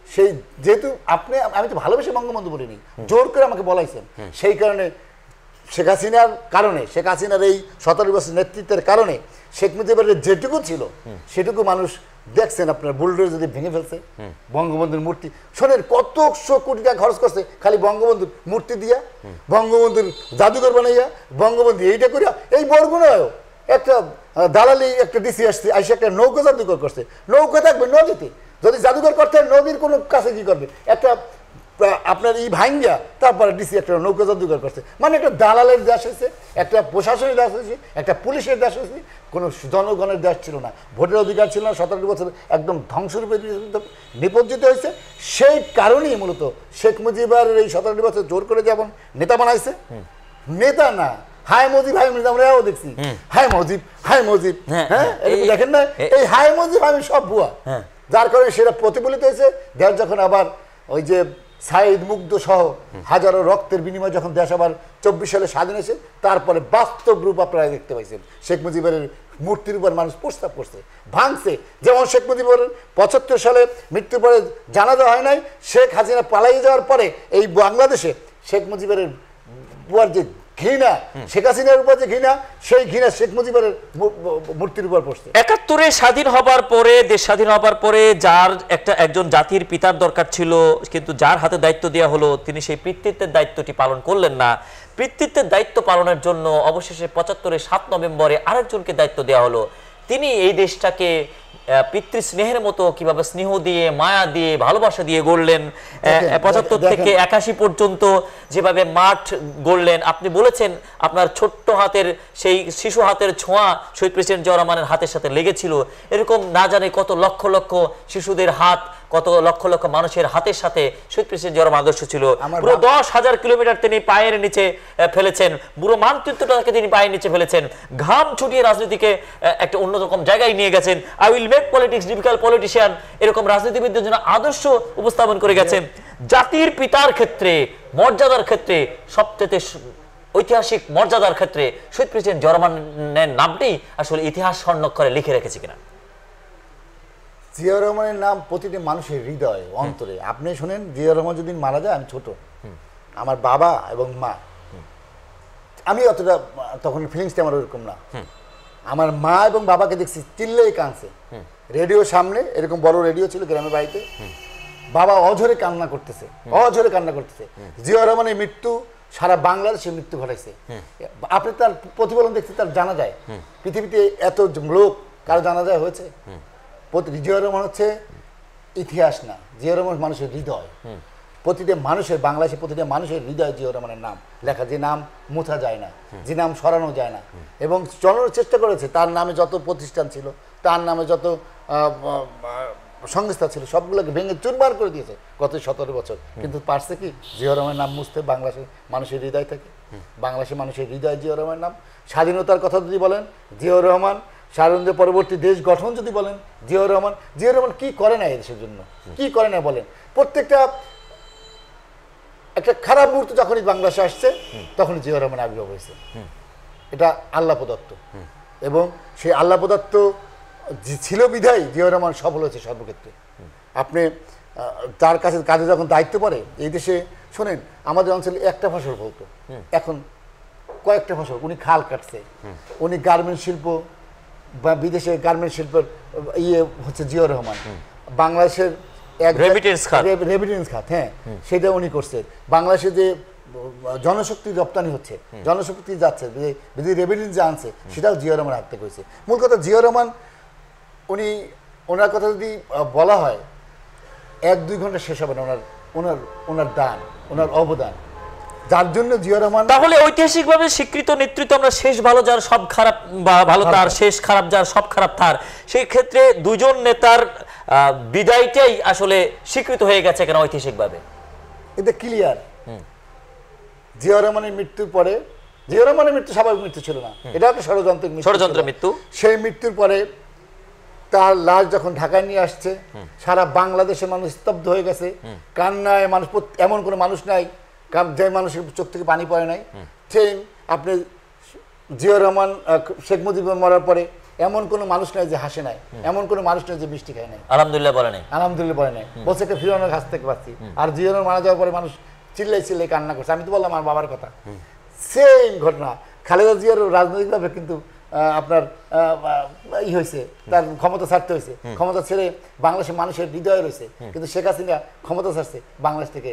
সেই যেহেতু আমি তো ভালোবেসে বঙ্গবন্ধু বলিনি, জোর করে আমাকে বলাইছেন, সেই কারণে শেখ হাসিনার কারণে, শেখ হাসিনার এই 17 বছর নেতৃত্বের কারণে শেখ মুজিবের যেটুকু ছিল সেটুকু মানুষ দেখছেন। আপনার বুলডোজার যদি ভেঙে ফেলছে বঙ্গবন্ধুর মূর্তি, শোনেন কতশো কোটি টাকা খরচ করছে খালি বঙ্গবন্ধুর মূর্তি দিয়া, বঙ্গবন্ধুর জাদুঘর বানাইয়া, বঙ্গবন্ধু এইটা করিয়া। এই বরগুনায়ও একটা দালালি একটা ডিসি আসছে, আইসা একটা নৌকা জাদুঘর করছে। নৌকা থাকবে নদীতে, যদি জাদুঘর করতে নদীর কোনো কাছে কি করবে, একটা আপনার ভাঙ্গিয়া তারপরে ডিসি একটা নৌকা জাদুঘর করছে। মানে একটা দালালের দেশ হয়েছে, একটা প্রশাসনের দেশ হয়েছে, একটা পুলিশের দেশ হয়েছে, কোনো জনগণের দেশ ছিল না, ভোটের অধিকার ছিল না। 17 বছর একদম ধ্বংসরূপে নিপজ্জিত হয়েছে। সেই কারণেই মূলত শেখ মুজিবের এই 17 বছর জোর করে যেমন নেতা বানাইছে, নেতা না হাই মজিব, হাই মজিব আমরাও দেখছি, হাই মজিব, হাই মজিব, হ্যাঁ দেখেন না, এই হাই মজিব আমি সব ভুয়া, যার কারণে সেটা প্রতিফলিত হয়েছে। দেশ যখন আবার ওই যে সাইদ মুগ্ধ সহ হাজারো রক্তের বিনিময়ে যখন দেশ আবার 24 সালে স্বাধীন হয়েছে, তারপরে বাস্তব রূপ আপনারা দেখতে পাইছেন। শেখ মুজিবের মূর্তির উপর মানুষ প্রস্তাব করছে, ভাঙছে। যেমন শেখ মুজিবের 75 সালে মৃত্যুর পরে জানাজা হয় নাই, শেখ হাসিনা পালিয়ে যাওয়ার পরে এই বাংলাদেশে শেখ মুজিবের উপর যে ঘৃণা, শেখ হাসিনার উপর যে ঘৃণা, সেই ঘৃণা শেখ মুজিবের মূর্তির উপর পড়ছে। 71-এ স্বাধীন হবার পরে, দেশ স্বাধীন হবার পরে যার একজন জাতির পিতার দরকার ছিল, কিন্তু যার হাতে দায়িত্ব দেওয়া হলো তিনি সেই পিতৃত্বের দায়িত্বটি পালন করলেন না। পিতৃত্বের দায়িত্ব পালনের জন্য অবশেষে 75-এর 7 নভেম্বরে আরেকজনকে দায়িত্ব দেওয়া হলো। তিনি এই দেশটাকে পিতৃ স্নেহের মতো কিভাবে স্নেহ দিয়ে, মায়া দিয়ে, ভালোবাসা দিয়ে গড়লেন। 75 থেকে 81 পর্যন্ত যেভাবে মাঠ গড়লেন, আপনি বলেছেন আপনার ছোট্ট হাতের সেই শিশু হাতের ছোঁয়া শহীদ প্রেসিডেন্ট জিয়া রহমানের হাতের সাথে লেগেছিল। এরকম না জানে কত লক্ষ লক্ষ শিশুদের হাত, কত লক্ষ লক্ষ মানুষের হাতের সাথে শহীদ প্রেসিডেন্ট জিয়া রহমান আদর্শ ছিল। পুরো 10,000 কিলোমিটার তিনি পায়ের নিচে ফেলেছেন, পুরো মানচিত্রটাকে তিনি পায়ের নিচে ফেলেছেন, ঘাম ছুটিয়ে রাজনীতিকে একটা অন্যরকম জায়গায় নিয়ে গেছেন। I will make politics difficult politician, এরকম রাজনীতিবিদদের জন্য আদর্শ উপস্থাপন করে গেছেন। জাতির পিতার ক্ষেত্রে, মর্যাদার ক্ষেত্রে, সবচেয়ে ঐতিহাসিক মর্যাদার ক্ষেত্রে শহীদ প্রেসিডেন্ট জিয়া রহমানের নামটি আসলে ইতিহাস স্বর্ণাক্ষরে লিখে রেখেছে কিনা? জিয়া রহমানের নাম প্রতিটি মানুষের হৃদয়ে, অন্তরে। আপনি শুনেন, জিয়া রহমান যদি মারা যায়, আমি ছোট, আমার বাবা এবং মা, আমি অতটা তখন ফিলিংসটা আমার ওরকম না। আমার মা এবং বাবাকে দেখছি চিল্লেই কাঁদছে, রেডিও সামনে, এরকম বড় রেডিও ছিল গ্রামের বাড়িতে, বাবা অঝরে কান্না করতেছে, অঝরে কান্না করতেছে। জিয়া রহমানের মৃত্যু সারা বাংলাদেশে মৃত্যু ঘটাইছে। আপনি তার প্রতিফলন দেখতে, তার জানা যায় পৃথিবীতে এত লোক কারো জানা যায় হয়েছে। জিয়া রহমান হচ্ছে ইতিহাস না, জিয়া রহমান মানুষের হৃদয়। প্রতিটা মানুষের, বাংলাদেশের প্রতিটা মানুষের হৃদয় জিয়া রহমানের নাম লেখা, যে নাম মুছা যায় না, যে নাম সরানো যায় না। এবং চলানোর চেষ্টা করেছে, তার নামে যত প্রতিষ্ঠান ছিল, তার নামে যত সংস্থা ছিল, সবগুলোকে ভেঙে চুরমার করে দিয়েছে গত 17 বছর। কিন্তু পারছে কি জিয়া রহমানের নাম মুছতে বাংলাদেশের মানুষের হৃদয় থেকে? বাংলাদেশের মানুষের হৃদয় জিয়া রহমানের নাম। স্বাধীনতার কথা যদি বলেন, জিয়া রহমান। স্বাধীনতা পরবর্তী দেশ গঠন যদি বলেন, জিয়া রহমান। জিয়া রহমান কি করে না এদেশের জন্য, কি করে না বলেন? প্রত্যেকটা একটা খারাপ মুহূর্ত যখনই বাংলাদেশে আসছে, তখন জিয়া রহমান আবির্ভাব হয়েছে। এটা আল্লাহ প্রদত্ত, এবং সেই আল্লাহ প্রদত্ত ছিল বিধায় জিয়া রহমান সফল হয়েছে সর্বক্ষেত্রে। আপনি তার কাছে কাজে যখন দায়িত্ব পড়ে, এই দেশে শোনেন, আমাদের অঞ্চলে একটা ফসল ফলতো, এখন কয়েকটা ফসল। উনি খাল কাটছে, উনি গার্মেন্টস শিল্প বা বিদেশে গার্মেন্টস শিল্পের হচ্ছে জিয়া রহমান। বাংলাদেশের রেমিটেন্স খাত, হ্যাঁ, সেটা উনি করছে। বাংলাদেশে যে জনশক্তি রপ্তানি হচ্ছে, জনশক্তি যাচ্ছে, বিদেশি রেমিটেন্স যা আনছে, সেটাও জিয়া রহমান হাত থেকে হয়েছে। মূল কথা, জিয়া রহমান ওনার কথা যদি বলা হয় 1-2 ঘন্টা শেষ হবে না ওনার ওনার ওনার দান, ওনার অবদান, যার জন্য জিয়াউর রহমান তাহলে ঐতিহাসিকভাবে স্বীকৃত নেতৃত্ব আমরা শেষ ভালো যার সব খারাপ বা ভালো তার, শেষ খারাপ যার সব খারাপ তার, সেই ক্ষেত্রে দুজন নেতার বিদায়টাই আসলে স্বীকৃত হয়ে গেছে কেন ঐতিহাসিকভাবে? এটা ক্লিয়ার। জিয়াউর রহমানের মৃত্যুর পরে, জিয়াউর রহমানের মৃত্যু স্বাভাবিক মৃত্যু ছিল না, এটা একটা ষড়যন্ত্রের মৃত্যু, ষড়যন্ত্রের মৃত্যু। সেই মৃত্যুর পরে তার লাশ যখন ঢাকায় নিয়ে আসছে, সারা বাংলাদেশের মানুষ স্তব্ধ হয়ে গেছে, কান্নায় মানুষ, এমন কোনো মানুষ নাই যে মানুষের চোখ থেকে পানি পড়ে নাই। সেই আপনি জিয়াউর রহমান, শেখ মুজিবুর মরার পরে এমন কোনো মানুষ নাই যে হাসে নাই, এমন কোনো মানুষ নাই যে মিষ্টি খায় নাই, আলহামদুলিল্লাহ বলে নাই, আলহামদুলিল্লাহ বলে নাই, বলছে একটা ফিরানোর কাছ থেকে পাচ্ছি। আর জিয়াউর রহমান মারা যাওয়ার পরে মানুষ চিল্লাই চিল্লাই কান্না করছে। আমি তো বললাম আমার বাবার কথা, সেম ঘটনা। খালেদা জিয়ার রাজনৈতিকভাবে কিন্তু আপনার ই হয়েছে, তার ক্ষমতা ছাড়তে হয়েছে, ক্ষমতা ছেড়ে বাংলাদেশের মানুষের হৃদয়ে রয়েছে, কিন্তু শেখ হাসিনা ক্ষমতা ছাড়ছে, বাংলাদেশ থেকে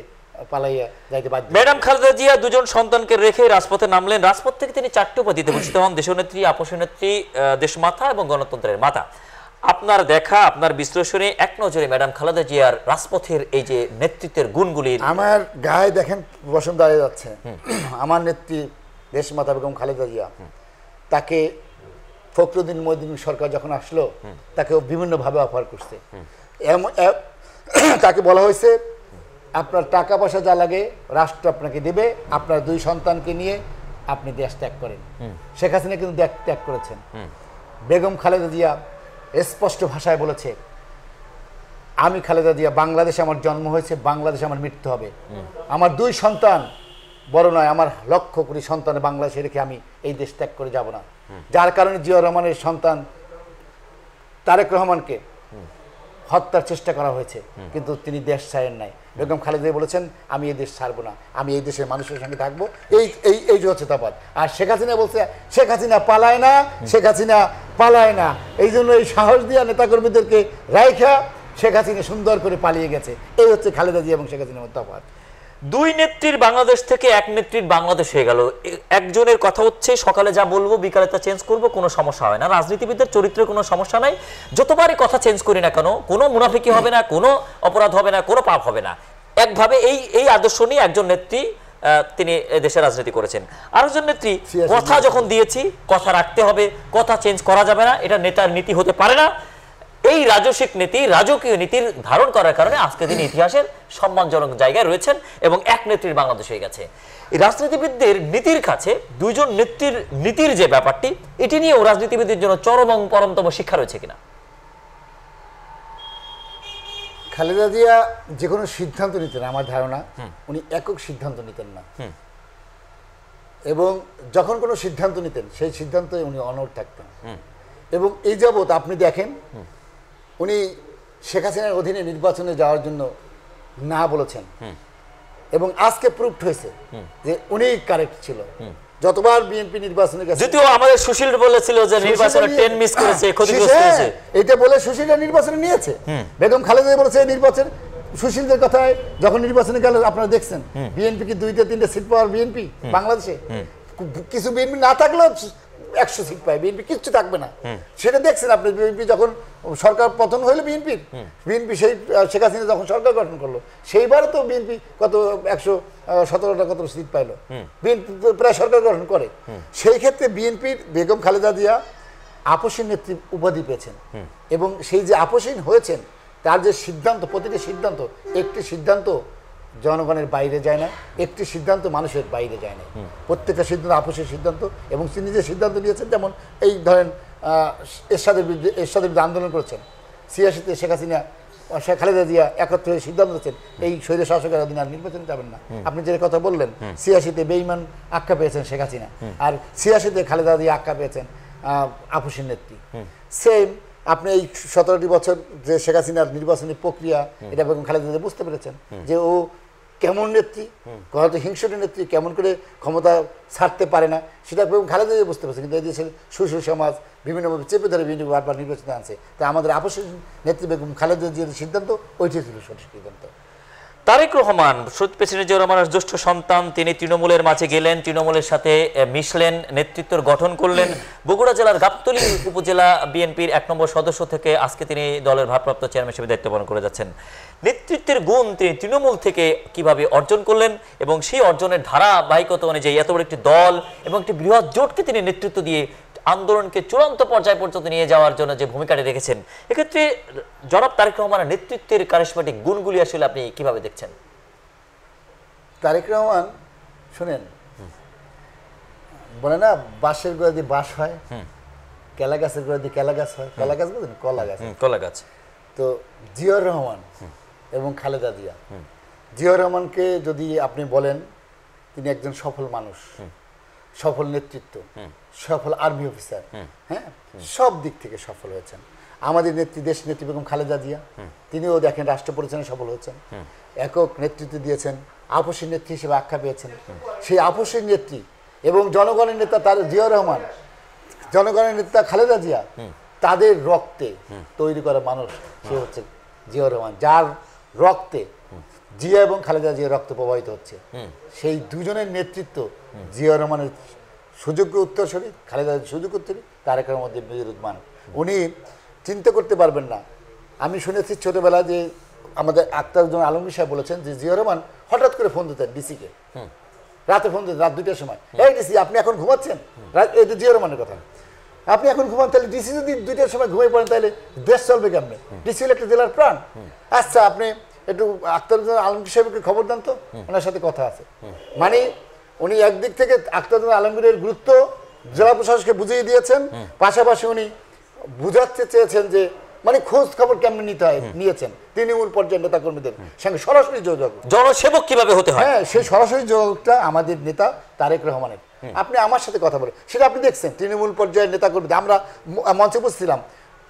পালাইয়া যাইতে বাধ্য। ম্যাডাম খালেদা জিয়া দুজন সন্তানকে রেখে রাজপথে নামলেন। রাজপথ থেকে তিনি 4টি উপাধিতে ভূষিত হন: দেশনেত্রী, আপসনেত্রী, দেশমাতা এবং গণতন্ত্রের মাতা। আপনার দেখা, আপনার বিশ্লেষণে এক নজরে ম্যাডাম খালেদা জিয়ার রাজপথের এই যে নেতৃত্বের গুণগুলির, আমার গায়ে দেখেন বসন্ত দাঁড়িয়ে যাচ্ছে। আমার নেত্রী দেশমাতা বেগম খালেদা জিয়া, তাকে ফখরুদ্দিন মহিউদ্দিন সরকার যখন আসলো, তাকে বিভিন্নভাবে অফার করছে। তাকে বলা হয়েছে আপনার টাকা পয়সা যা লাগে রাষ্ট্র আপনাকে দেবে, আপনার 2 সন্তানকে নিয়ে আপনি দেশ ত্যাগ করেন। শেখ হাসিনা কিন্তু দেশ ত্যাগ করেছেন। বেগম খালেদা জিয়া স্পষ্ট ভাষায় বলেছে, আমি খালেদা জিয়া, বাংলাদেশে আমার জন্ম হয়েছে, বাংলাদেশে আমার মৃত্যু হবে, আমার 2 সন্তান বড় নয়, আমার লক্ষ কোটি সন্তান বাংলাদেশে রেখে আমি এই দেশ ত্যাগ করে যাব না। যার কারণে জিয়াউর রহমানের সন্তান তারেক রহমানকে হত্যার চেষ্টা করা হয়েছে, কিন্তু তিনি দেশ ছাড়েন নাই। বেগম খালেদা বলেছেন, আমি এই দেশ ছাড়বো না, আমি এই দেশের মানুষের সঙ্গে থাকবো। এই যে হচ্ছে তফাৎ। আর শেখ হাসিনা বলছে, শেখ হাসিনা পালায় না, শেখ হাসিনা পালায় না। এই জন্য এই সাহস দিয়া নেতাকর্মীদেরকে রাইখা শেখ হাসিনা সুন্দর করে পালিয়ে গেছে। এই হচ্ছে খালেদা জিয়া এবং শেখ হাসিনার তফাৎ। 2 নেত্রীর বাংলাদেশ থেকে 1 নেত্রীর বাংলাদেশ হয়ে গেল। একজনের কথা হচ্ছে সকালে যা বলবো বিকালে তা চেঞ্জ করবো, কোনো সমস্যা হয় না। রাজনীতিবিদদের চরিত্রে কোনো সমস্যা নাই, যতবারই কথা চেঞ্জ করি না কেন কোনো মুনাফিকি হবে না, কোনো অপরাধ হবে না, কোনো পাপ হবে না। একভাবে এই আদর্শ নিয়ে একজন নেত্রী তিনি দেশের রাজনীতি করেছেন। আরেকজন নেত্রী কথা যখন দিয়েছি কথা রাখতে হবে, কথা চেঞ্জ করা যাবে না, এটা নেতার নীতি হতে পারে না। এই রাজস্বিক নীতি, রাজকীয় নীতির ধারণ করার কারণে আজকে তিনি ইতিহাসের সম্মানজনক জায়গায় রয়েছেন এবং 1 নেত্রীর বাংলাদেশ হয়ে গেছে। এই রাজনীতিবিদদের নীতির কাছে 2 জন নেত্রীর নীতির যে ব্যাপারটি, এটি নিয়েও রাজনীতিবিদদের জন্য চরম এবং পরমতম শিক্ষা রয়েছে কিনা? খালেদা জিয়া যে কোনো সিদ্ধান্ত নিতেন, আমার ধারণা উনি একক সিদ্ধান্ত নিতেন না, এবং যখন কোনো সিদ্ধান্ত নিতেন সেই সিদ্ধান্তে উনি অনড় থাকতেন। এবং এই যাবৎ আপনি দেখেন, উনি শেখ হাসিনার অধীনে নির্বাচনে যাওয়ার জন্য না বলেছেন, এবং আজকে প্রুফড হয়েছে যে উনি কারেক্ট ছিল। যতবার বিএনপি নির্বাচনে গেছে, যদিও আমাদের সুশীল বলেছিল যে নির্বাচনে 10 মিস করেছে, ক্ষতিগ্রস্ত হয়েছে, এটা বলে সুশীলরা নির্বাচনে নিয়েছে। বেগম খালেদা বলেছে নির্বাচন, সুশীলদের কথায় যখন নির্বাচনে গেল আপনারা দেখছেন বিএনপি কি 2-3টে সিট পাওয়ার বিএনপি বাংলাদেশে, কিছু বিএনপি না থাকলেও 100 সিট পায়, বিএনপি কিচ্ছু থাকবে না, সেটা দেখছেন আপনি। বিএনপি যখন সরকার পতন হইলো, বিএনপি সেই শেখ হাসিনা যখন সরকার গঠন করলো, সেইবারও তো বিএনপি কত 117টা কত সিট পাইলো, বিএনপি প্রায় সরকার গঠন করে। সেই ক্ষেত্রে বিএনপির বেগম খালেদা জিয়া আপসীন নেত্রী উপাধি পেয়েছেন, এবং সেই যে আপসীন হয়েছেন তার যে সিদ্ধান্ত, প্রতিটি সিদ্ধান্ত, একটি সিদ্ধান্ত জনগণের বাইরে যায় না, একটি সিদ্ধান্ত মানুষের বাইরে যায় না, প্রত্যেকটা সিদ্ধান্ত আপসের সিদ্ধান্ত। এবং তিনি যে সিদ্ধান্ত নিয়েছেন, যেমন এই ধরেন এরশাদের বিরুদ্ধে আন্দোলন করেছেন, 86-তে শেখ হাসিনা, শেখ খালেদা জিয়া একত্রে সিদ্ধান্ত নিয়েছেন এই স্বৈর শাসকের অধীনে আর নির্বাচনে যাবেন না। আপনি যে কথা বললেন, 86-তে বেঈমান আখ্যা পেয়েছেন শেখ হাসিনা, আর 86-তে খালেদা জিয়া আখ্যা পেয়েছেন আপসীন নেত্রী। সেম আপনি এই 17টি বছর যে শেখ হাসিনার নির্বাচনী প্রক্রিয়া, এটা বেগম খালেদা জিয়া বুঝতে পেরেছেন যে ও কেমন নেত্রী, কত হিংসুটে নেত্রী, কেমন করে ক্ষমতা ছাড়তে পারে না, সেটা বেগম খালেদা জিয়া বুঝতে পারছে। কিন্তু এই দেশের সুশীল সমাজ বিভিন্নভাবে চেপে ধরে বারবার নির্বাচনে আনছে। তাই আমাদের আপসীন নেত্রী বেগম খালেদা জিয়ার সিদ্ধান্ত ওইটাই ছিল সঠিক সিদ্ধান্ত। তারেক রহমান শহীদ প্রেসিডেন্ট জিয়াউর রহমানের জ্যেষ্ঠ সন্তান, তিনি তৃণমূলের মাঝে গেলেন, তৃণমূলের সাথে মিশলেন, নেতৃত্বের গঠন করলেন। বগুড়া জেলার গাবতলী উপজেলা বিএনপির ১ নম্বর সদস্য থেকে আজকে তিনি দলের ভারপ্রাপ্ত চেয়ারম্যান হিসেবে দায়িত্ব পালন করে যাচ্ছেন। নেতৃত্বের গুণ তিনি তৃণমূল থেকে কিভাবে অর্জন করলেন এবং সেই অর্জনের ধারাবাহিকতা অনুযায়ী এত বড় একটি দল এবং একটি বৃহৎ জোটকে তিনি নেতৃত্ব দিয়ে আন্দোলনকে চূড়ান্ত পর্যায় পর্যন্ত নিয়ে যাওয়ার জন্য যে ভূমিকাটি রেখেছেন, এক্ষেত্রে জনাব তারেক রহমানের নেতৃত্বের কারিশমাটিক গুণগুলি আসলে আপনি কিভাবে দেখছেন? তারেক রহমান শুনেন, বলে না বাঁশের গোড়া দিয়ে বাঁশ হয়, কেলা গাছের গোড়া দিয়ে কেলা গাছ হয়। কেলা গাছ বলছেন কলা গাছ, কলা গাছ। তো জিয়াউর রহমান এবং খালেদা জিয়া, জিয়াউর রহমানকে যদি আপনি বলেন তিনি একজন সফল মানুষ, সফল নেতৃত্ব, সফল আর্মি অফিসার, হ্যাঁ, সব দিক থেকে সফল হয়েছেন। আমাদের নেত্রী, দেশ নেত্রী বেগম খালেদা জিয়া, তিনিও দেখেন রাষ্ট্র পরিচালনায় সফল হয়েছেন, একক নেতৃত্ব দিয়েছেন, আপসী নেত্রী হিসেবে আখ্যা পেয়েছেন। সেই আপসী নেত্রী এবং জনগণের নেতা তার জিয়াউর রহমান, জনগণের নেতা খালেদা জিয়া, তাদের রক্তে তৈরি করা মানুষ সে হচ্ছে জিয়াউর রহমান, যার রক্তে জিয়া এবং খালেদা জিয়ার রক্ত প্রবাহিত হচ্ছে। সেই দুজনের নেতৃত্ব, জিয়াউর রহমানের সুযোগ্য উত্তরসূরি, খালেদা সুযোগ্য উত্তরসূরি, তারেক রহমান মেজরুদ্দান। উনি চিন্তা করতে পারবেন না। আমি শুনেছি ছোটবেলা যে আমাদের আখতারুজ্জামান আলমগীর সাহেব বলেছেন যে জিয়াউর রহমান হঠাৎ করে ফোন দিতেন ডিসিকে, রাতে ফোন দিতেন রাত 2টার সময়, এই ডিসি আপনি এখন ঘুমাচ্ছেন? এই তো জিয়াউর রহমানের কথা, আপনি এখন ঘুমান, তাহলে ডিসি যদি 2টার সময় ঘুমিয়ে পড়েন তাহলে দেশ চলবে কেমনে? ডিসি হলো একটা জেলার প্রাণ। আচ্ছা আপনি একটু আখতারুজ্জামান আলমগীর সাহেবকে খবর দেন তো, ওনার সাথে কথা আছে। মানে উনি একদিক থেকে আখতারুজ্জামান আলমগীরের গুরুত্ব জেলা প্রশাসককে বুঝিয়ে দিয়েছেন, পাশাপাশি উনি বুঝাতে চেয়েছেন যে মানে খোঁজ খবর কেমন নিতে হয় নিয়েছেন। তৃণমূল পর্যায়ের নেতা কর্মীদের সঙ্গে সরাসরি যোগাযোগ, জনসেবক কিভাবে হতে হয়, হ্যাঁ, সেই সরাসরি যোগাযোগটা আমাদের নেতা তারেক রহমানের। আপনি আমার সাথে কথা বলেন, সেটা আপনি দেখছেন তৃণমূল পর্যায়ের নেতা কর্মীদের, আমরা মঞ্চে বসছিলাম,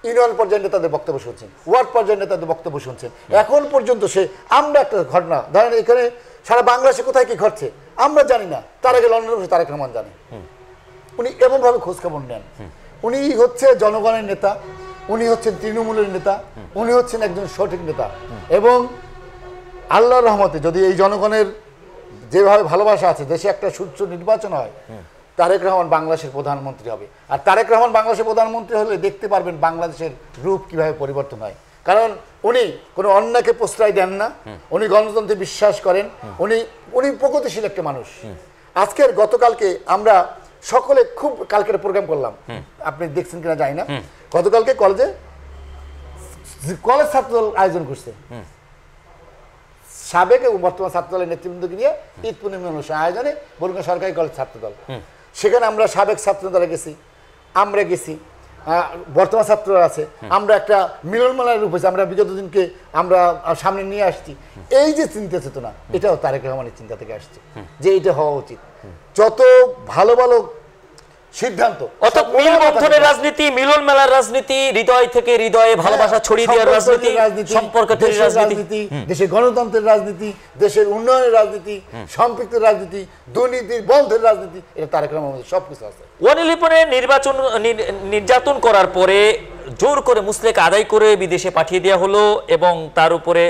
ইউনিয়ন পর্যায়ের নেতাদের বক্তব্য শুনছেন, ওয়ার্ড পর্যায়ের নেতাদের বক্তব্য শুনছেন। এখন পর্যন্ত সে আমরা একটা ঘটনা ধরেন এখানে সারা বাংলাদেশে কোথায় কি ঘটছে আমরা জানি না, তার আগে লন্ডনে বসে তারেক রহমান জানে। উনি এমনভাবে খোঁজখবর নেন। উনি হচ্ছে জনগণের নেতা, উনি হচ্ছেন তৃণমূলের নেতা, উনি হচ্ছেন একজন সঠিক নেতা। এবং আল্লাহর রহমতে যদি এই জনগণের যেভাবে ভালোবাসা আছে, দেশে একটা সুষ্ঠু নির্বাচন হয়, তারেক রহমান বাংলাদেশের প্রধানমন্ত্রী হবে। আর তারেক রহমান বাংলাদেশের প্রধানমন্ত্রী হলে দেখতে পারবেন বাংলাদেশের রূপ কিভাবে পরিবর্তন হয়। কারণ উনি কোনো অন্যায়কে প্রশ্রয় দেন না, উনি গণতন্ত্রে বিশ্বাস করেন, উনি প্রগতিশীল একটা মানুষ। আজকের গতকালকে আমরা সকলে খুব কালকের প্রোগ্রাম করলাম, আপনি দেখছেন কিনা জানি না, গতকালকে কলেজ ছাত্রদল আয়োজন করছে, সাবেক এবং বর্তমান ছাত্রদলের নেতৃবৃন্দকে নিয়ে ঈদ পূর্ণিমা অনুষ্ঠান আয়োজনে বরগুনা সরকারি কলেজ ছাত্রদল। সেখানে আমরা সাবেক ছাত্রদলে গেছি, আমরা গেছি, বর্তমান ছাত্ররা আছে, আমরা একটা মিলন মেলার রূপ হয়েছে, আমরা বিগত দিনকে আমরা সামনে নিয়ে আসছি। এই যে চিন্তা চেতনা, এটাও তারেক রহমানের চিন্তা থেকে আসছে যে এটা হওয়া উচিত। যত ভালো ভালো সিদ্ধান্ত, অর্থাৎ মিলবন্ধনের রাজনীতি, মিলন মেলার রাজনীতি, হৃদয় থেকে হৃদয়ে ভালোবাসা ছড়িয়ে দেওয়ার রাজনীতি, সম্পর্ক তৈরির রাজনীতি, দেশের গণতন্ত্রের রাজনীতি, দেশের উন্নয়নের রাজনীতি, সম্পৃক্তের রাজনীতি, দুর্নীতির বন্ধের রাজনীতি, এটা তারেক রহমানের সবকিছু আছে। 111-এ নির্যাতন করার পরে জোর করে মুসলেক আদায় করে বিদেশে পাঠিয়ে দেওয়া হলো এবং তার উপরে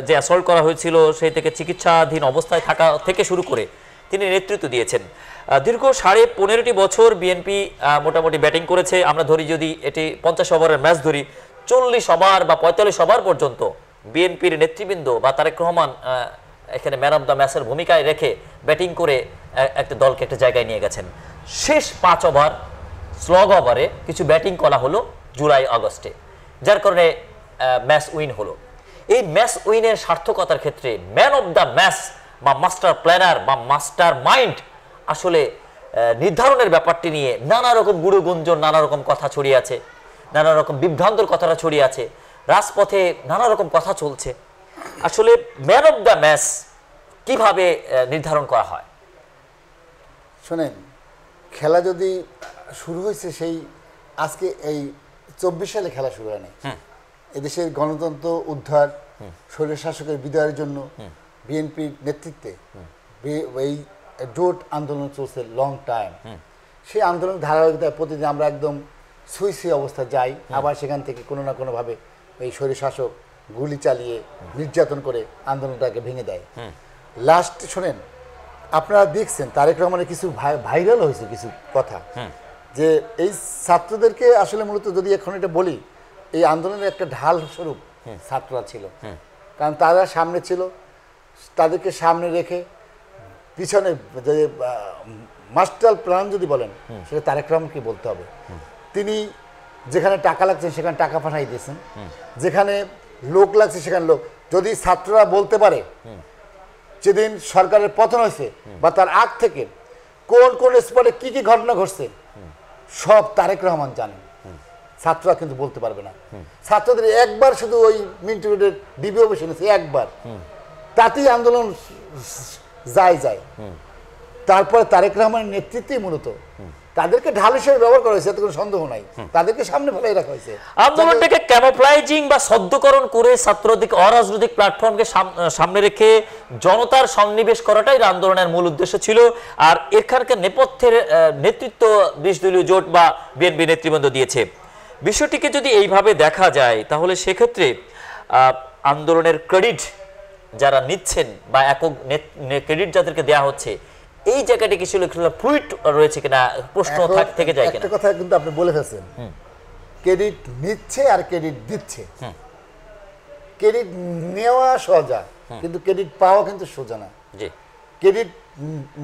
যে অ্যাসল্ট করা হয়েছিল সেই থেকে চিকিৎসাধীন অবস্থায় থাকা থেকে শুরু করে তিনি নেতৃত্ব দিয়েছেন। দীর্ঘ 15.5 বছর বিএনপি মোটামুটি ব্যাটিং করেছে। আমরা ধরি যদি এটি 50 ওভারের ম্যাচ ধরি, 40 ওভার বা 45 ওভার পর্যন্ত বিএনপির নেতৃবৃন্দ বা তারেক রহমান এখানে ম্যান অফ দ্য ম্যাচের ভূমিকায় রেখে ব্যাটিং করে একটা দলকে একটা জায়গায় নিয়ে গেছেন। শেষ 5 ওভার স্লগ ওভারে কিছু ব্যাটিং করা হলো জুলাই আগস্টে, যার কারণে ম্যাচ উইন হলো। এই ম্যাচ উইনের সার্থকতার ক্ষেত্রে ম্যান অফ দ্য ম্যাচ বা মাস্টার প্ল্যানার বা মাস্টার মাইন্ড আসলে নির্ধারণের ব্যাপারটি নিয়ে নানা রকম গুঁড়োগুঞ্জন, নানা রকম কথা ছড়িয়ে আছে, নানা রকম বিভ্রান্তর কথাটা ছড়িয়ে আছে, রাজপথে নানা রকম কথা চলছে। আসলে ম্যান অফ দ্য ম্যাচ কিভাবে নির্ধারণ করা হয়? শোনেন, খেলা যদি শুরু হয়েছে সেই আজকে এই 24 সালে খেলা শুরু হয়নি। এদেশের গণতন্ত্র উদ্ধার, স্বৈর শাসকের বিদায়ের জন্য বিএনপির নেতৃত্বে এই জোট আন্দোলন চলছে লং টাইম। সেই আন্দোলনের ধারাবাহিকতায় প্রতিদিন আমরা একদম সুই অবস্থা যাই, আবার সেখান থেকে কোনো না কোনোভাবে এই স্বৈর শাসক গুলি চালিয়ে নির্যাতন করে আন্দোলনটাকে ভেঙে দেয়। লাস্ট শোনেন, আপনারা দেখছেন তারেক রহমানের কিছু ভাইরাল হয়েছে কিছু কথা, যে এই ছাত্রদেরকে আসলে মূলত যদি এখন এটা বলি, এই আন্দোলনের একটা ঢাল স্বরূপ ছাত্ররা ছিল, কারণ তারা সামনে ছিল, তাদেরকে সামনে রেখে পিছনে যে মাস্টার প্ল্যান যদি বলেন সেটা তারেক রহমানকে বলতে হবে। তিনি যেখানে টাকা লাগছে সেখানে টাকা পাঠাই দিয়েছেন, যেখানে লোক লাগছে সেখানে লোক। যদি ছাত্ররা বলতে পারে যেদিন সরকারের পতন হয়েছে বা তার আগ থেকে কোন কোন স্পটে কি কি ঘটনা ঘটছে সব তারেক রহমান জানেন, ছাত্ররা কিন্তু বলতে পারবে না। ছাত্রদের একবার শুধু ওই মিন্টু রোডের ডিবি অফিসে এনেছে একবার, তাতেই আন্দোলন যায়। তারপরে তারেক রহমানের নেতৃত্বে মূলত তাদেরকে ঢাল হিসেবে ব্যবহার করা হয়েছে, এতে কোনো সন্দেহ নাই, তাদেরকে সামনে ফেলাই রাখা হয়েছে। আন্দোলনটাকে ক্যামোফ্লাইজিং বা সদ্যকরণ করে ছাত্রদের অরাজনৈতিক প্ল্যাটফর্মকে সামনে রেখে জনতার সন্নিবেশ করাটাই আন্দোলনের মূল উদ্দেশ্য ছিল। আর এখানকার নেপথ্যের নেতৃত্ব 20 দলীয় জোট বা বিএনপি নেতৃবৃন্দ দিয়েছে। বিষয়টিকে যদি এইভাবে দেখা যায় তাহলে সেক্ষেত্রে আন্দোলনের ক্রেডিট যারা নিচ্ছেন বা একক ক্রেডিট যাদেরকে দেওয়া হচ্ছে, এই জায়গাটা কি ছিল ফ্লুইড রয়েছে কিনা প্রশ্ন থেকে যায় কিনা। একটা কথা কিন্তু আপনি বলে ফেলছেন, ক্রেডিট নিচ্ছে আর ক্রেডিট দিচ্ছে। ক্রেডিট নেওয়া সোজা, কিন্তু ক্রেডিট পাওয়া কিন্তু সোজা না। ক্রেডিট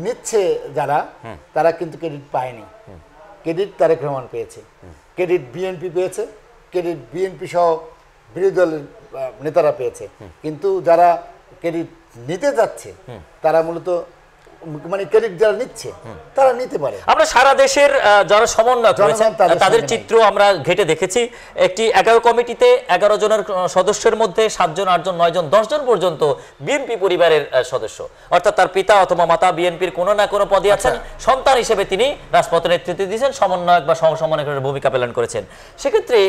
নিচ্ছে যারা, তারা কিন্তু ক্রেডিট পায়নি। ক্রেডিট তারেক রহমান পেয়েছে, ক্রেডিট বিএনপি পেয়েছে, ক্রেডিট বিএনপি সহ বিরোধী দলের নেতারা পেয়েছে। কিন্তু যারা ক্রেডিট নিতে যাচ্ছে তারা মূলত মানে ক্রেডিট যারা নিচ্ছে তারা নিতে পারে। আমরা সারা দেশের যারা সমন্বয়ক রয়েছেন তাদের চিত্র আমরা ঘেটে দেখেছি। একটি 11 কমিটিতে 11 জনের সদস্যের মধ্যে 7 জন 8 জন 9 জন 10 জন পর্যন্ত বিএনপি পরিবারের সদস্য, অর্থাৎ তার পিতা অথবা মাতা বিএনপির কোনো না কোনো পদে আছেন। সন্তান হিসেবে তিনি রাজপথের নেতৃত্ব দিয়েছেন, সমন্বয়ক বা সহসমন্বয়কের ভূমিকা পালন করেছেন। সেক্ষেত্রে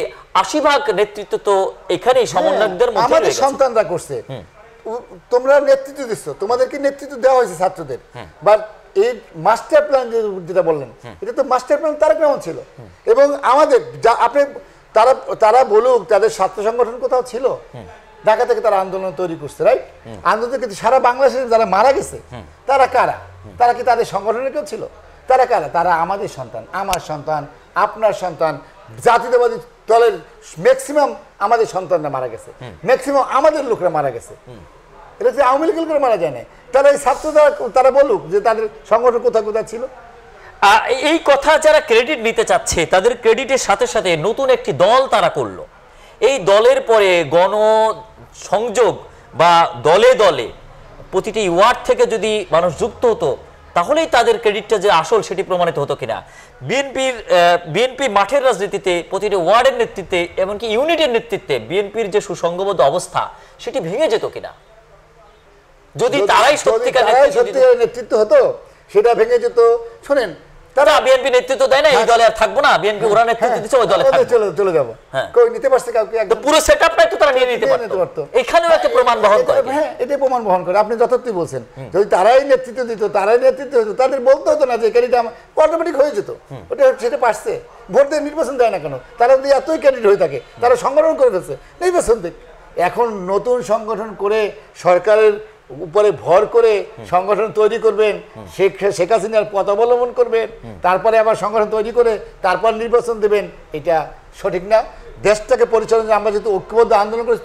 80% নেতৃত্ব তো এখানেই সমন্বয়কদের মধ্যে আমাদের সন্তানরা করছে। তোমরা নেতৃত্ব দিচ্ছ, তোমাদেরকে নেতৃত্ব দেওয়া হয়েছে ছাত্রদের। বাট এই মাস্টার প্ল্যান যেটা বললেন, এটা তো মাস্টার প্ল্যান তারেক রহমান ছিল। এবং আমাদের আপনি তারা বলুক তাদের ছাত্র সংগঠন কোথাও ছিল, ঢাকা থেকে তারা আন্দোলন তৈরি করছে, রাইট? আন্দোলন কিন্তু সারা বাংলাদেশে যারা মারা গেছে তারা কারা? তারা কি তাদের সংগঠনের কেউ ছিল? তারা কারা? তারা আমাদের সন্তান, আমার সন্তান, আপনার সন্তান। জাতীয়তাবাদী দলের ম্যাক্সিমাম আমাদের সন্তানরা মারা গেছে, ম্যাক্সিমাম আমাদের লোকরা মারা গেছে। এটা যে আওয়ামী লীগের করে মারা যায় না। তারা এই ছাত্ররা তারা বলুক যে তাদের সংগঠন কোথায় কোথায় ছিল। এই কথা যারা ক্রেডিট নিতে চাচ্ছে তাদের ক্রেডিটের সাথে সাথে নতুন একটি দল তারা করলো। এই দলের পরে গণসংযোগ বা দলে দলে প্রতিটি ওয়ার্ড থেকে যদি মানুষ যুক্ত হতো তাহলেই তাদের ক্রেডিটটা যে আসল সেটি প্রমাণিত হতো কিনা। বিএনপি মাঠের রাজনীতিতে প্রতিটি ওয়ার্ডের নেতৃত্বে এমনকি ইউনিটের নেতৃত্বে বিএনপির যে সুসংগবদ্ধ অবস্থা সেটি ভেঙে যেত কিনা, যদি তারাই সত্যিকার নেতৃত্ব হতো সেটা ভেঙে যেত। শোনেন, তারা বিএনপি নেতৃত্ব দেয় না, এই দলে আর থাকবো না, বিএনপি ওরা নেতৃত্ব দিচ্ছে ওই দলে চলে যাবো, কই নিতে পারছে কাউকে? পুরো সেটআপটাই তো তারা নিয়ে নিতে পারতো। এখানেও একটা প্রমাণ বহন করে। হ্যাঁ, এটাই প্রমাণ বহন করে। আপনি যথার্থই বলছেন। যদি তারাই নেতৃত্ব দিত, তারাই নেতৃত্ব হতো, তাদের বলতে হতো না যে ক্যান্ডিডেট অটোমেটিক হয়ে যেত। ওটা সেটা পারছে, ভোট দিয়ে নির্বাচন দেয় না কেন? তারা যদি এতই ক্যান্ডিডেট হয়ে থাকে, তারা সংগঠন করে ফেলছে, নির্বাচন দিক। এখন নতুন সংগঠন করে সরকারের উপরে ভর করে সংগঠন তৈরি করবেন, শেখ হাসিনার পথ অবলম্বন করবেন, তারপরে আবার সংগঠন তৈরি করে তারপর নির্বাচন দেবেন, এটা সঠিক না। দেশটাকে পরিচালনা আমরা যেহেতু ঐক্যবদ্ধ আন্দোলন করেছি,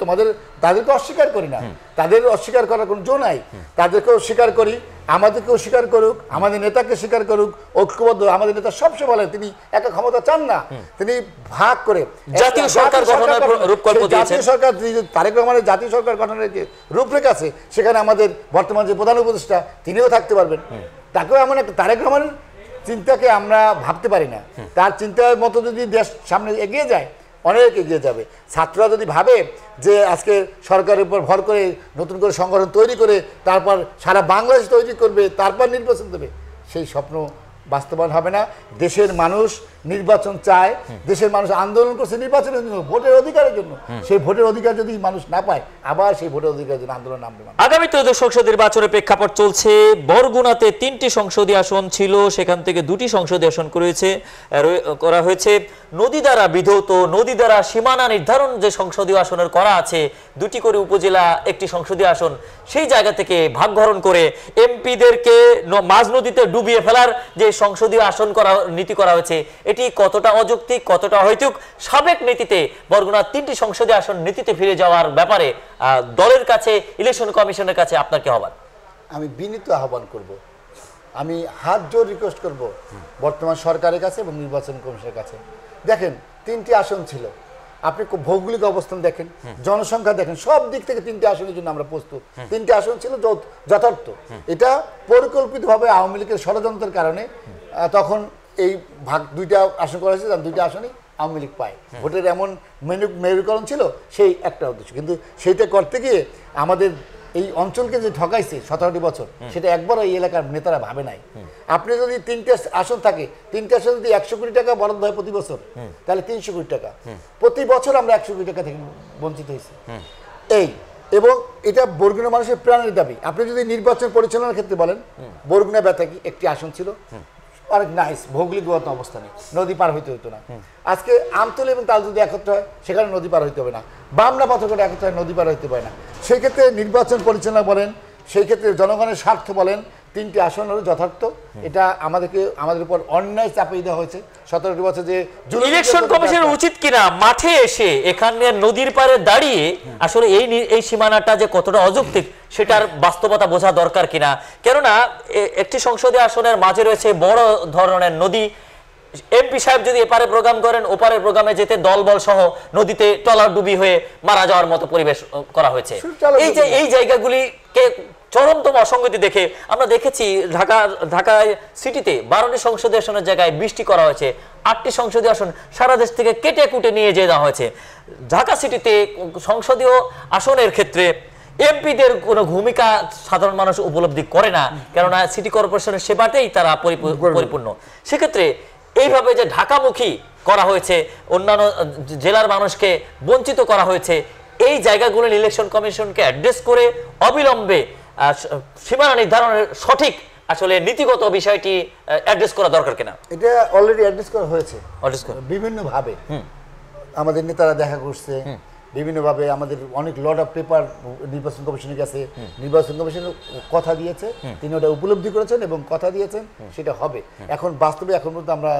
তাদেরকে অস্বীকার করি না, তাদের অস্বীকার করার কোনো জো নাই। তাদেরকেও স্বীকার করি, আমাদেরকেও স্বীকার করুক, আমাদের নেতাকে স্বীকার করুক, ঐক্যবদ্ধ। আমাদের নেতা সবসময় বলেন তিনি একা ক্ষমতা চান না, তিনি ভাগ করে জাতীয় সরকার গঠনের রূপকল্প দিয়েছেন। জাতীয় সরকার, তারেক রহমানের জাতীয় সরকার গঠনের যে রূপরেখা আছে সেখানে আমাদের বর্তমান যে প্রধান উপদেষ্টা তিনিও থাকতে পারবেন। তাকেও এমন একটা তারেক রহমানের চিন্তাকে আমরা ভাবতে পারি না। তার চিন্তার মতো যদি দেশ সামনে এগিয়ে যায়, অনেক এগিয়ে যাবে। ছাত্ররা যদি ভাবে যে আজকে সরকারের উপর ভর করে নতুন করে সংগঠন তৈরি করে তারপর সারা বাংলাদেশ তৈরি করবে, তারপর নির্বাচন দেবে, সেই স্বপ্ন বাস্তবায়ন হবে না। দেশের মানুষ নির্বাচন চায়, দেশের মানুষ আন্দোলন করছে নির্বাচনের জন্য, ভোটের অধিকারের জন্য। সেই ভোটের অধিকার যদি মানুষ না পায়, আবার সেই ভোটের অধিকারের জন্য আন্দোলন নামবে। আগামী ত্রয়োদশ সংসদ নির্বাচনের প্রেক্ষাপট চলছে। বরগুনাতে 3টি সংসদীয় আসন ছিল, সেখান থেকে 2টি সংসদীয় আসন করা হয়েছে। নদী দ্বারা বিধৌত, নদী দ্বারা সীমানা নির্ধারণ যে সংসদীয় আসনের করা আছে, 2টি করে উপজেলা, 1টি সংসদীয় আসন, সেই জায়গা থেকে ভাগহরণ করে এমপিদেরকে মাঝ নদীতে ডুবিয়ে ফেলার যে সংসদীয় আসন নীতি করা হয়েছে, এটি কতটা অযৌক্তিক, কতটা অহৈতুক? সাবেক নীতিতে বরগুনার 3টি সংসদীয় আসন নীতিতে ফিরে যাওয়ার ব্যাপারে দলের কাছে, ইলেকশন কমিশনের কাছে আপনার কি আহ্বান? আমি বিনীত আহ্বান করব, আমি হাত জোর রিকোয়েস্ট করব বর্তমান সরকারের কাছে এবং নির্বাচন কমিশনের কাছে। দেখেন 3টি আসন ছিল, আপনি ভৌগোলিক অবস্থান দেখেন, জনসংখ্যা দেখেন, সব দিক থেকে 3টি আসনের জন্য আমরা প্রস্তুত। 3টি আসন ছিল যথার্থ। এটা পরিকল্পিতভাবে আওয়ামী লীগের ষড়যন্ত্রের কারণে তখন এই ভাগ 2টা আসন করা হয়েছে, 2টা আসনই আওয়ামী লীগ পায়। ভোটের এমন মেরুকরণ ছিল, সেই একটা উদ্দেশ্য। কিন্তু সেইটা করতে গিয়ে আমাদের এই অঞ্চলকে যে ঠকাইছে 17টি বছর, সেটা একবার এই এলাকার নেতারা ভাবে নাই। আপনি যদি 3টে আসন থাকে, 3টে আসন যদি 100 কোটি টাকা বরাদ্দ হয় প্রতি বছর, তাহলে 300 কোটি টাকা প্রতি বছর আমরা 100 কোটি টাকা থেকে বঞ্চিত হয়েছি। এবং এটা বরগুনা মানুষের প্রাণের দাবি। আপনি যদি নির্বাচন পরিচালনার ক্ষেত্রে বলেন, বরগুনা বেতাকি একটি আসন ছিল, অনেক নাইস ভৌগোলিকগত অবস্থানে, নদী পার হইতে হতো না। আজকে আমতলী এবং তাল যদি একত্র হয়, সেখানে নদী পার হইতে হবে না। বামনা পাথরঘাটা একত্র হয়, নদী পার হইতে পারে না। সেই ক্ষেত্রে নির্বাচন পরিচালনা বলেন, সেই ক্ষেত্রে জনগণের স্বার্থ বলেন, 3টি আসন হলো যথার্থ। এটা আমাদের উপর অন্যায় চাপিয়ে দেওয়া হয়েছে 17টি বছর। যে ইলেকশন কমিশনের উচিত কিনা মাঠে এসে এখানে নদীর পাড়ে দাঁড়িয়ে আসলে এই সীমানাটা যে কতটা অযৌক্তিক সেটার বাস্তবতা বোঝা দরকার কিনা? কেননা একটি সংসদীয় আসনের মাঝে রয়েছে বড় ধরনের নদী। এমপি সাহেব যদি এপারে প্রোগ্রাম করেন, ওপারের প্রোগ্রামে যেতে দলবল সহ নদীতে ট্রলারডুবি হয়ে মারা যাওয়ার মতো পরিবেশ করা হয়েছে। এই জায়গাগুলিকে চরমতম অসঙ্গতি দেখে আমরা দেখেছি ঢাকা সিটিতে 12টি সংসদীয় আসনের জায়গায় 20টি করা হয়েছে, 8টি সংসদীয় আসন সারা দেশ থেকে কেটে কুটে নিয়ে যাওয়া হয়েছে। ঢাকা সিটিতে সংসদীয় আসনের ক্ষেত্রে এমপিদের কোনো ভূমিকা সাধারণ মানুষ উপলব্ধি করে না, কেননা সিটি কর্পোরেশনের সেবাতেই তারা পরিপূর্ণ। সেক্ষেত্রে এইভাবে যে ঢাকামুখী করা হয়েছে, অন্যান্য জেলার মানুষকে বঞ্চিত করা হয়েছে, এই জায়গাগুলো ইলেকশন কমিশনকে অ্যাড্রেস করে অবিলম্বে সীমানা নির্ধারণের সঠিক আসলে নীতিগত বিষয়টি অ্যাড্রেস করা দরকার কিনা? এটা অলরেডি অ্যাড্রেস করা হয়েছে বিভিন্নভাবে। আমাদের নেতারা দেখা করছে বিভিন্নভাবে, আমাদের অনেক লট অফ পেপার নির্বাচন কমিশনের কাছে, নির্বাচন কমিশন কথা দিয়েছে, তিনি ওটা উপলব্ধি করেছেন এবং কথা দিয়েছেন সেটা হবে। এখন বাস্তবে এখন পর্যন্ত আমরা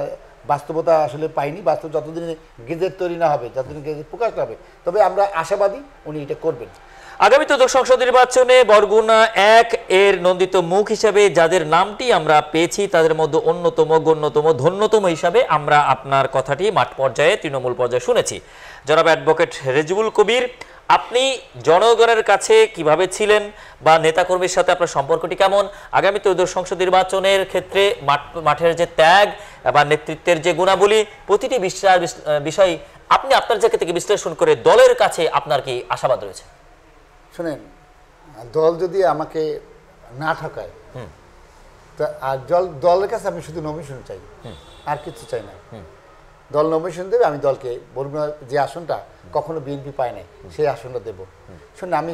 বাস্তবতা আসলে পাইনি। বাস্তব যতদিন গেজেট তৈরি না হবে, যতদিন গেজেট প্রকাশ না হবে, তবে আমরা আশাবাদী উনি এটা করবেন। আগামী ত্রয়োদশ সংসদ নির্বাচনে বরগুনা 1 এর নন্দিত মুখ হিসাবে যাদের নামটি আমরা পেয়েছি, তাদের মধ্যে অন্যতম, গণ্যতম, ধন্যতম হিসাবে আমরা আপনার কথাটি মাঠ পর্যায়ে, তৃণমূল পর্যায়ে শুনেছি। জনাব অ্যাডভোকেট রেজবুল কবির, আপনি জনগণের কাছে কিভাবে ছিলেন বা নেতাকর্মীর সাথে আপনার সম্পর্কটি কেমন? আগামী ত্রয়োদশ সংসদ নির্বাচনের ক্ষেত্রে মাঠের যে ত্যাগ বা নেতৃত্বের যে গুণাবলী, প্রতিটি বিষয় আপনি আপনার জায়গা থেকে বিশ্লেষণ করে দলের কাছে আপনার কি আশাবাদ রয়েছে? শোনেন, দল যদি আমাকে না ঠকায়, তা আর দলের কাছে আমি শুধু নমিনেশন চাই, আর কিছু চাই না। দল নমিনেশন দেবে, আমি দলকে বরগুনা যে আসনটা কখনো বিএনপি পায় নাই, সেই আসনটা দেবো। শুনুন, আমি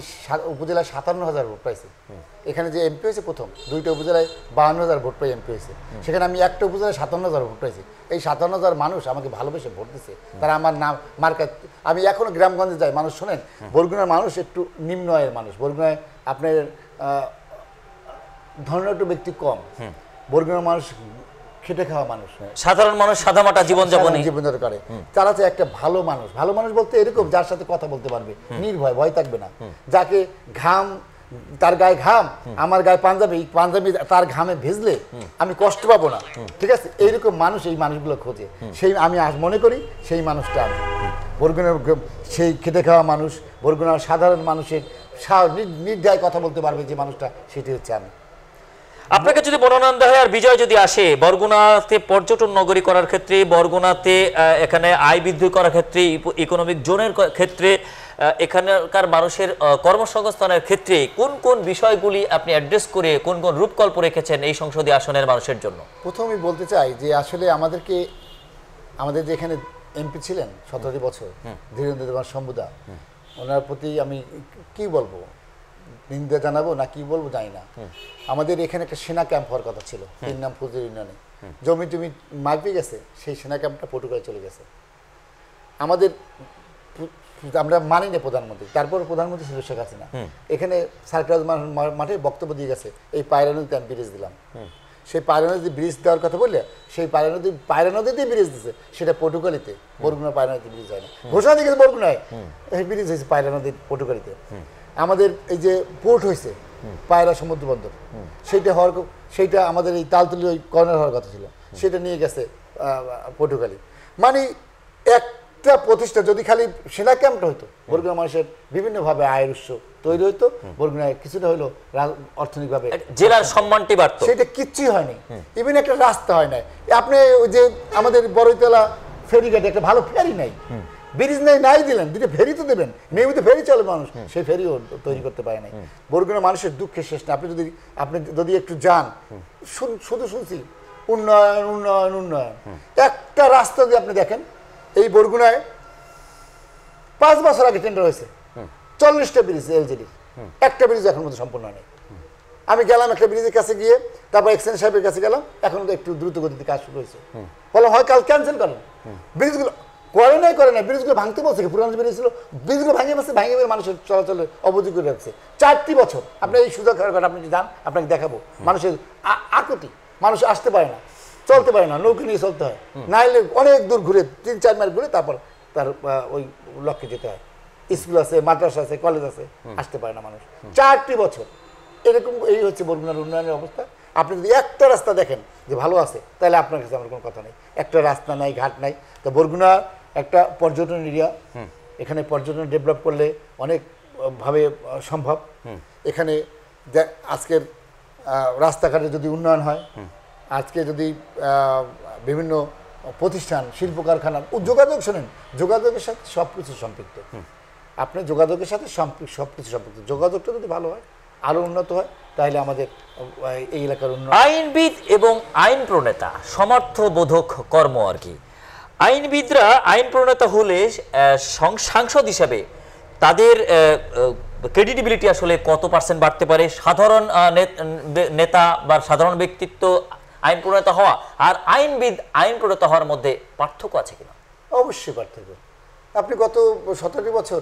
উপজেলায় 57,000 ভোট পাইছি। এখানে যে এমপি হয়েছে প্রথম 2টা উপজেলায় 52,000 ভোট পাই এমপি হয়েছে। সেখানে আমি একটা উপজেলায় 57,000 ভোট পাইছি। এই 57,000 মানুষ আমাকে ভালোবেসে ভোট দিচ্ছে, তারা আমার নাম মার্কা। আমি এখনো গ্রামগঞ্জে যাই, মানুষ শোনেন, বরগুনার মানুষ একটু নিম্ন আয়ের মানুষ। বরগুনায় আপনার ধনাঢ্য ব্যক্তি কম। বরগুনার মানুষ খেটে খাওয়া মানুষ, সাধারণ মানুষ সাদামাটা জীবনযাপন করে। তারা তো একটা ভালো মানুষ। ভালো মানুষ বলতে এরকম, যার সাথে কথা বলতে পারবে নির্ভয়, ভয় থাকবে না। যাকে ঘাম, তার গায়ে ঘাম, আমার গায়ে পাঞ্জাবি, তার ঘামে ভেজলে আমি কষ্ট পাবো না, ঠিক আছে? এইরকম মানুষ, এই মানুষগুলো খোঁজে। সেই আমি মনে করি সেই মানুষটা আমি। বরগুনার সেই খেটে খাওয়া মানুষ, বরগুনার সাধারণ মানুষের নির্দ্বিধায় কথা বলতে পারবে যে মানুষটা, সেটি হচ্ছে আমি। আপনাকে যদি মনোনয়ন দেওয়া হয় আর বিজয় যদি আসে, বরগুনাতে পর্যটন নগরী করার ক্ষেত্রে, বরগুনাতে এখানে আয় বৃদ্ধি করার ক্ষেত্রে, ইকোনমিক জোনের ক্ষেত্রে, এখানকার মানুষের কর্মসংস্থানের ক্ষেত্রে কোন কোন বিষয়গুলি আপনি অ্যাড্রেস করে কোন কোন রূপকল্প রেখেছেন এই সংসদীয় আসনের মানুষের জন্য? প্রথমেই বলতে চাই যে আসলে আমাদেরকে আমাদের যে এখানে এমপি ছিলেন 17 বছর ধীরেন্দ্র দেবান শম্ভুদা, ওনার প্রতি আমি কি বলবো, নিন্দা জানাবো না কি বলবো জানি না। আমাদের এখানে একটা সেনা ক্যাম্প হওয়ার কথা ছিল 3 নাম ফৌজদারি ইউনিয়নে, জমি টমি মাপে গেছে, সেই সেনা ক্যাম্পটা পর্তুগালে চলে গেছে। আমাদের আমরা মানি না প্রধানমন্ত্রী, তারপর প্রধানমন্ত্রী ছিল শেখ হাসিনা, এখানে সার্কাস মাঠে বক্তব্য দিয়ে গেছে এই পায়রা নদীতে আমি ব্রিজ দিলাম। সেই পায়রা নদী ব্রিজ দেওয়ার কথা বললে সেই পায়রা নদীতে ব্রিজ দিচ্ছে, সেটা পর্তুগালিতে, বরগুনা পায়রা নদী ব্রিজ হয় না, ঘোষণা দিয়ে গেছে বরগুনায় এই ব্রিজ হয়েছে পায়রা নদীর পর্তুগালিতে। আমাদের এই যে পোর্ট হয়েছে পায়রা সমুদ্র বন্দর, সেইটা আমাদের এই তালতলি ওই কর্নার হওয়ার কথা ছিল, সেটা নিয়ে গেছে পর্তুগালি। মানে একটা প্রতিষ্ঠা যদি খালি সেনা ক্যাম্পটা হইতো, বরগুনা মানুষের বিভিন্নভাবে আয়ের উৎস তৈরি হইতো, বরগুনায় কিছুটা হইলো অর্থনৈতিকভাবে জেলার সম্মানটি বাড়তো, সেটা কিচ্ছুই হয়নি। ইভেন একটা রাস্তা হয় নাই। আপনি ওই যে আমাদের বড়ইতলা ফেরিঘাটে একটা ভালো ফেরি নাই, ব্রিজ নাই দিলেন, দুটো ফেরি তো দেবেন, নিয়মিত ফেরি চলে মানুষ, সেই ফেরিও তৈরি করতে পারে নাই। বরগুনা মানুষের দুঃখের শেষ না। আপনি যদি একটু যান, শুধু শুনছি উন্নয়ন উন্নয়ন উন্নয়ন। একটা রাস্তা যদি আপনি দেখেন, এই বরগুনায় 5 বছর আগে টেন্ডার হয়েছে 40টা ব্রিজ এলজিডির, একটা ব্রিজ এখন মধ্যে সম্পূর্ণ নেই। আমি গেলাম একটা ব্রিজের কাছে গিয়ে, তারপর এক্সচেঞ্জ সাহেবের কাছে গেলাম, এখন তো একটু দ্রুত গতিতে কাজ শুরু হয়েছে। বললাম হয় কাল ক্যান্সেল করেন, ব্রিজগুলো করে নাই, ব্রিজগুলো ভাঙতে বলছে, পুরানো ব্রিজ ছিল, ব্রিজগুলো ভাঙে মানুষের চলাচলের অবধি করে রাখছে 4টি বছর। আপনি এই সুযোগ কথা আপনি যান, আপনাকে দেখাবো মানুষের আকুতি, মানুষ আসতে পারে না, চলতে পারে না, নৌকা নিয়ে চলতে হয়, নাইলে অনেক দূর ঘুরে 3-4 মাইল ঘুরে তারপর তার ওই লক্ষ্যে যেতে হয়। স্কুল আছে, মাদ্রাসা আছে, কলেজ আছে, আসতে পারে না মানুষ 4টি বছর। এরকম এই হচ্ছে বরগুনার উন্নয়নের অবস্থা। আপনি যদি একটা রাস্তা দেখেন যে ভালো আছে, তাহলে আপনার কাছে আমার কোনো কথা নেই। একটা রাস্তা নাই, ঘাট নাই। তো বরগুনা একটা পর্যটন এরিয়া, এখানে পর্যটন ডেভেলপ করলে অনেকভাবে সম্ভব। এখানে আজকের রাস্তাঘাটে যদি উন্নয়ন হয়, আজকে যদি বিভিন্ন প্রতিষ্ঠান, শিল্প কারখানা, যোগাযোগ, শোনেন, যোগাযোগের সাথে সব কিছু সম্পৃক্ত। আপনার যোগাযোগের সাথে সব কিছু সম্পৃক্ত। যোগাযোগটা যদি ভালো হয়, আরও উন্নত হয়, তাহলে আমাদের এই এলাকার উন্নয়ন। আইনবিদ এবং আইন প্রণেতা সমর্থবোধক কর্ম আর কি। আইনবিদরা আইন প্রণেতা হলে সাংসদ হিসাবে তাদের ক্রেডিবিলিটি আসলে কত % বাড়তে পারে? সাধারণ নেতা বা সাধারণ ব্যক্তিত্ব আইন প্রণেতা হওয়া আর আইনবিদ আইন প্রণেতা হওয়ার মধ্যে পার্থক্য আছে কিনা? অবশ্যই পার্থক্য। আপনি গত 17 বছর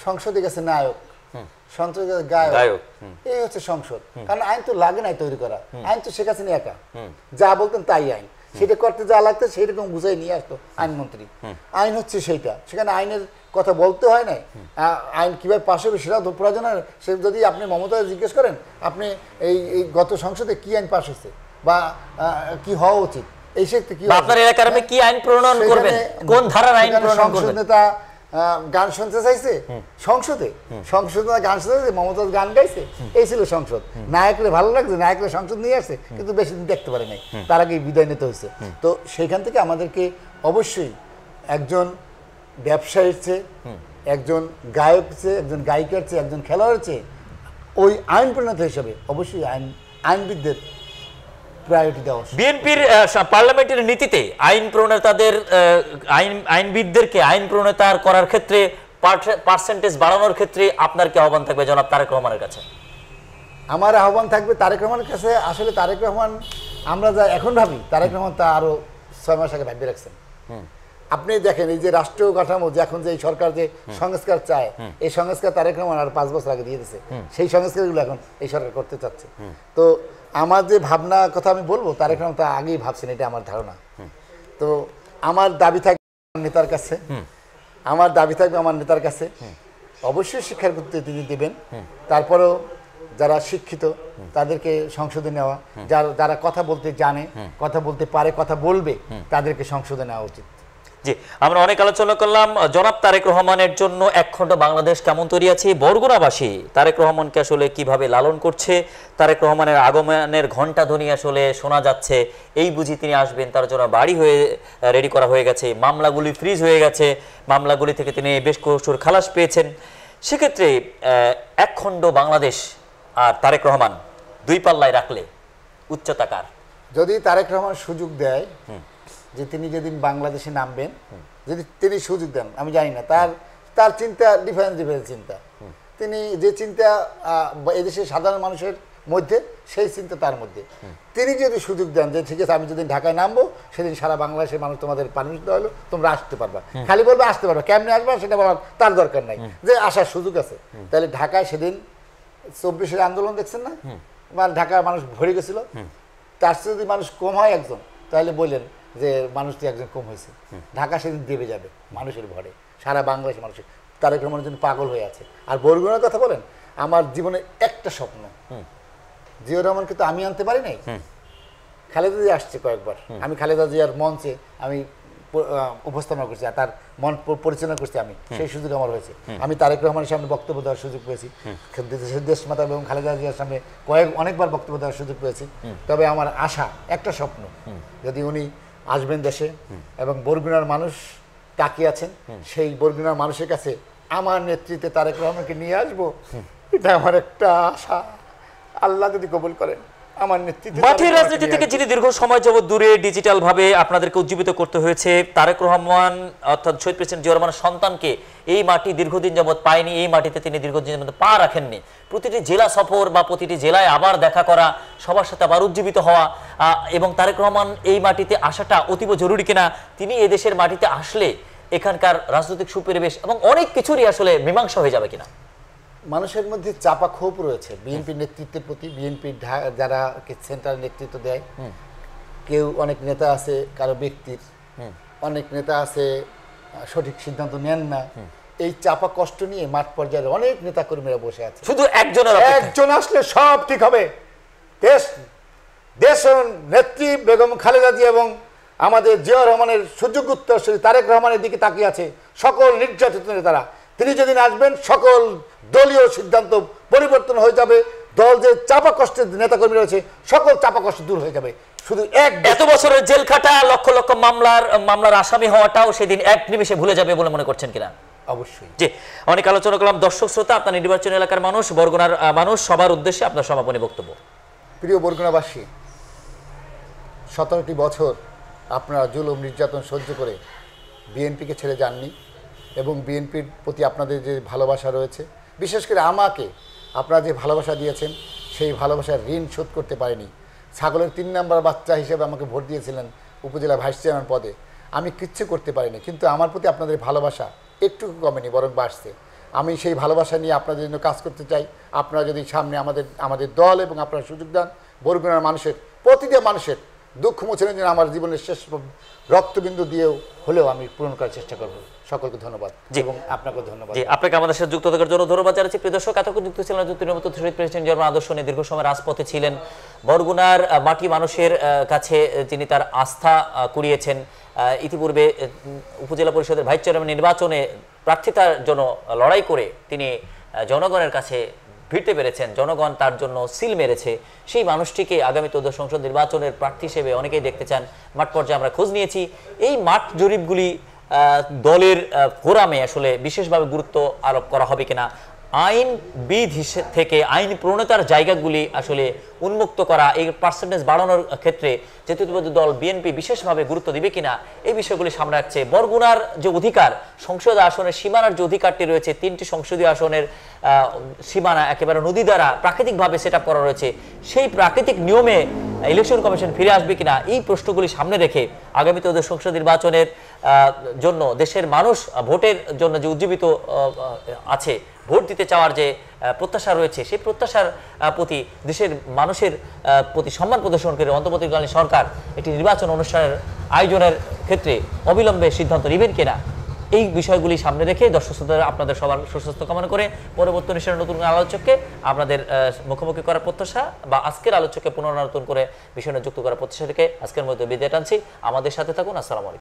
সংসদে গেছে নায়ক, সংসদে গেছে গায়ক, এই হচ্ছে সংসদ। কারণ আইন তো লাগে নাই তৈরি করা, আইন তো শেখ হাসিনা একা যা বলতেন তাই আইন, সেটা করতে যা লাগতো সেইরকম বুঝাই নিয়ে আসতো আইনমন্ত্রী। আইন হচ্ছে সেইটা, সেখানে আইনের কথা বলতে হয় নাই। আইন কীভাবে পাশ হবে সেটাও তো প্রয়োজন হয়। সে যদি আপনি মমতা জিজ্ঞেস করেন, আপনি এই গত সংসদে কি আইন পাশ হয়েছে বা কি হওয়া উচিত, এই ক্ষেত্রে কি আপনার এলাকার আমি কি আইন প্রণয়ন করবেন, কোন ধারার আইন প্রণয়ন করবেন? নেতা গান শুনতে চাইছে সংসদে গান শুনতে, মমতাজ গান গাইছে, এই ছিল সংসদ। নায়করে ভালো লাগছে, নায়করে সংসদ নিয়ে আসছে, কিন্তু বেশি দিন দেখতে পারে নাই, তার আগে বিদায় নিতে হয়েছে। তো সেইখান থেকে আমাদেরকে অবশ্যই একজন ব্যবসায়ীর চেয়ে, একজন গায়ক চেয়ে, একজন গায়িকার চেয়ে, একজন খেলোয়াড়ের চেয়ে ওই আইন প্রণেতা হিসাবে অবশ্যই আইনবিদদের প্রায়োরিটি দেওয়া। বিএনপির পার্লামেন্টের নীতিতে আইন প্রণেতাদের আইনবিদদেরকে আইন প্রণেতার করার ক্ষেত্রে পার্সেন্টেজ বাড়ানোর ক্ষেত্রে আপনার কি আহ্বান থাকবে জনাব তারেক রহমানের কাছে? আমার আহ্বান থাকবে তারেক রহমানের কাছে। আসলে তারেক রহমান, আমরা যা এখন ভাবি, তারেক রহমান তা আরো 6 মাস আগে ভাবিয়ে রাখছেন। আপনি দেখেন এই যে রাষ্ট্রীয় কাঠামো, যে এখন যে সরকার যে সংস্কার চায়, এই সংস্কার তারেক রহমান আর 5 বছর আগে দিয়ে দিয়েছে। সেই সংস্কারগুলো এখন এই সরকার করতে চাচ্ছে। তো আমার যে ভাবনা কথা আমি বলবো, তারেক রহমান তা আগেই ভাবছেন, এটা আমার ধারণা। তো আমার দাবি থাকবে নেতার কাছে, আমার নেতার কাছে অবশ্যই শিক্ষার প্রতি তিনি দেবেন। তারপরেও যারা শিক্ষিত তাদেরকে সংসদে নেওয়া, যারা কথা বলতে জানে, কথা বলতে পারে, কথা বলবে, তাদেরকে সংসদে নেওয়া উচিত। জি, আমরা অনেক আলোচনা করলাম জনাব তারেক রহমানের জন্য একখণ্ড বাংলাদেশ কেমন তৈরি আছে, বরগুনাবাসী তারেক রহমানকে আসলে কিভাবে লালন করছে, তারেক রহমানের আগমনের ঘণ্টা ধ্বনি আসলে শোনা যাচ্ছে, এই বুঝি তিনি আসবেন, তার জন্য বাড়ি হয়ে রেডি করা হয়ে গেছে, মামলাগুলি ফ্রিজ হয়ে গেছে, মামলাগুলি থেকে তিনি বেশ কসুর খালাস পেয়েছেন। সেক্ষেত্রে একখণ্ড বাংলাদেশ আর তারেক রহমান দুই পাল্লায় রাখলে উচ্চতাকার। যদি তারেক রহমান সুযোগ দেয়, যে তিনি যেদিন বাংলাদেশে নামবেন, যদি তিনি সুযোগ দেন, আমি জানি না, তার চিন্তা ডিফারেন্স চিন্তা, তিনি যে চিন্তা এদেশের সাধারণ মানুষের মধ্যে, সেই চিন্তা তার মধ্যে, তিনি যদি সুযোগ দেন যে ঠিক আছে আমি যেদিন ঢাকায় নামবো সেদিন সারা বাংলাদেশের মানুষ তোমাদের পারমিশন দেওয়া হলো, তোমরা আসতে পারবা, খালি বলবে আসতে পারবা, কেমনে আসবা সেটা বলার তার দরকার নাই, যে আসার সুযোগ আছে। তাহলে ঢাকায় সেদিন 24-এর আন্দোলন দেখছেন না, মানে ঢাকার মানুষ ভরে গেছিল, তার সাথে যদি মানুষ কম হয় একজন, তাহলে বললেন যে মানুষটি একজন কম হয়েছে, ঢাকা সেদিন দেবে যাবে মানুষের ভরে, সারা বাংলাদেশের মানুষের। তারেক রহমানের জন্য পাগল হয়ে আছে। আর বরগুনার কথা বলেন, আমার জীবনে একটা স্বপ্ন, জিয়াউর রহমানকে তো আমি আনতে পারি নাই, খালেদা জিয়া আসছে কয়েকবার, আমি খালেদা জিয়ার মঞ্চে আমি উপস্থাপনা করছি, আর তার মন পরিচালনা করছি আমি, সেই সুযোগ আমার হয়েছে। আমি তারেক রহমানের সামনে বক্তব্য দেওয়ার সুযোগ পেয়েছি, দেশমাতা এবং খালেদা জিয়ার সামনে অনেকবার বক্তব্য দেওয়ার সুযোগ পেয়েছি। তবে আমার আশা, একটা স্বপ্ন, যদি উনি আসবেন দেশে এবং বরগুনার মানুষ তাকিয়ে আছেন, সেই বরগুনার মানুষের কাছে আমার নেতৃত্বে তারেক রহমানকে নিয়ে আসবো, এটা আমার একটা আশা। আল্লাহ যদি কবুল করেন, আমার নেতৃত্বে মাঠের রাজনীতি থেকে যিনি দীর্ঘ সময় যাবত দূরে, ডিজিটাল ভাবে আপনাদেরকে উজ্জীবিত করতে হয়েছে, তারেক রহমান অর্থাৎ শহীদ প্রেসিডেন্ট জিয়াউর রহমানের সন্তানকে এই মাটি দীর্ঘদিন যাবত পায়নি, এই মাটিতে তিনি দীর্ঘদিন যাবত পা রাখেননি। প্রতিটি জেলা সফর বা প্রতিটি জেলায় আবার দেখা করা, সবার সাথে আবার উজ্জীবিত হওয়া, এবং তারেক রহমান এই মাটিতে আসাটা অতীব জরুরি কিনা, তিনি এই দেশের মাটিতে আসলে এখানকার রাজনৈতিক সুপরিবেশ এবং অনেক কিছুরই আসলে মীমাংসা হয়ে যাবে কিনা। মানুষের মধ্যে চাপা ক্ষোভ রয়েছে বিএনপির নেতৃত্বের প্রতি, বিএনপির যারা সেন্ট্রাল নেতৃত্ব দেয়, কেউ অনেক নেতা আছে কারো ব্যক্তির, অনেক নেতা আছে সঠিক সিদ্ধান্ত নেন না, এই চাপা কষ্ট নিয়ে মাঠ পর্যায়ে অনেক নেতা কর্মীরা বসে আছে। শুধু একজন আসলে সব ঠিক হবে। দেশ নেত্রী বেগম খালেদা জিয়া এবং আমাদের জিয়াউর রহমানের সুযোগ্য উত্তরসূরি তারেক রহমানের দিকে তাকিয়ে আছে সকল নির্যাতিত নেতারা। তিনি যেদিন আসবেন, সকল দলীয় সিদ্ধান্ত পরিবর্তন হয়ে যাবে, দল যে চাপা কষ্টের নেতাকর্মী রয়েছে সকল চাপা কষ্ট দূর হয়ে যাবে। শুধু এত বছরের জেল খাটা, লক্ষ লক্ষ মামলার আসামি হওয়াটাও সেদিন এক নিমেষে ভুলে যাবে বলে মনে করছেন কিনা? অবশ্যই। জি, অনেক আলোচনা করলাম। দর্শক শ্রোতা, আপনার নির্বাচন এলাকার মানুষ, বরগুনার মানুষ, সবার উদ্দেশ্যে আপনার সমাপনী বক্তব্য। প্রিয় বরগুনাবাসী, 17টি বছর আপনারা জুলুম নির্যাতন সহ্য করে বিএনপিকে ছেড়ে যাননি, এবং বিএনপির প্রতি আপনাদের যে ভালোবাসা রয়েছে, বিশেষ করে আমাকে আপনারা যে ভালোবাসা দিয়েছেন, সেই ভালোবাসার ঋণ শোধ করতে পারেনি। ছাগলের 3 নম্বর বাচ্চা হিসেবে আমাকে ভোট দিয়েছিলেন উপজেলা ভাইস চেয়ারম্যান পদে, আমি কিচ্ছু করতে পারিনি, কিন্তু আমার প্রতি আপনাদের ভালোবাসা একটুকু কমেনি, বরং বাড়ছে। আমি সেই ভালোবাসা নিয়ে আপনাদের জন্য কাজ করতে চাই। আপনারা যদি সামনে আমাদের দল এবং আপনারা সুযোগ দেন, বরগুনার মানুষের, প্রতিটা মানুষের দুঃখ মোচনের জন্য আমার জীবনের শেষ রক্তবিন্দু দিয়েও হলেও আমি পূরণ করার চেষ্টা করব। সকলকে ধন্যবাদ এবং আপনাকে ধন্যবাদ। জি, আপনাকে আমাদের সাথে যুক্ত থাকার জন্য ধন্যবাদ জানাচ্ছি। প্রিয় দর্শক, এতক্ষণ যুক্ত ছিলেন শহীদ প্রেসিডেন্ট জিয়াউর রহমান আদর্শ নিয়ে দীর্ঘ সময় রাজপথে ছিলেন। বরগুনার মাটি মানুষের কাছে তিনি তার আস্থা কুড়িয়েছেন। ইতিপূর্বে উপজেলা পরিষদের ভাইস চেয়ারম্যান নির্বাচনে প্রার্থিতার জন্য লড়াই করে তিনি জনগণের কাছে ভিড়তে পেরেছেন, জনগণ তার জন্য সিল মেরেছে। সেই মানুষটিকে আগামী 14 সংসদ নির্বাচনের প্রার্থী হিসেবে অনেকেই দেখতে চান। মাঠ পর্যায়ে আমরা খোঁজ নিয়েছি, এই মাঠ জরিপগুলি দলের ফোরামে আসলে বিশেষভাবে গুরুত্ব আরোপ করা হবে কিনা, আইনবিদ থেকে আইন প্রণেতার জায়গাগুলি আসলে উন্মুক্ত করা, এই পার্সেন্টেজ বাড়ানোর ক্ষেত্রে জাতীয়তাবাদী দল বিএনপি বিশেষভাবে গুরুত্ব দিবে কিনা, এই বিষয়গুলি সামনে রাখছে। বরগুনার যে অধিকার, সংসদীয় আসনের সীমানার যে অধিকারটি রয়েছে, 3টি সংসদীয় আসনের সীমানা একেবারে নদী দ্বারা প্রাকৃতিকভাবে সেট আপ করা রয়েছে, সেই প্রাকৃতিক নিয়মে ইলেকশন কমিশন ফিরে আসবে কিনা, এই প্রশ্নগুলি সামনে রেখে আগামীতে ওদের সংসদ নির্বাচনের জন্য দেশের মানুষ ভোটের জন্য যে উজ্জীবিত আছে, ভোট দিতে চাওয়ার যে প্রত্যাশা রয়েছে, সেই প্রত্যাশার প্রতি দেশের মানুষের প্রতি সম্মান প্রদর্শন করে অন্তর্বর্তীকালীন সরকার একটি নির্বাচন অনুষ্ঠানের আয়োজনের ক্ষেত্রে অবিলম্বে সিদ্ধান্ত নেবেন কিনা, এই বিষয়গুলি সামনে রেখে দর্শক শ্রোতারা আপনাদের সবার সুস্বাস্থ্য কামনা করে পরবর্তী অনুষ্ঠানের নতুন আলোচককে আপনাদের মুখোমুখি করার প্রত্যাশা বা আজকের আলোচককে পুনরায় নতুন করে বিষয় যুক্ত করার প্রত্যাশা রেখে আজকের মধ্যে বিদায় টানছি। আমাদের সাথে থাকুন। আসসালামু আলাইকুম।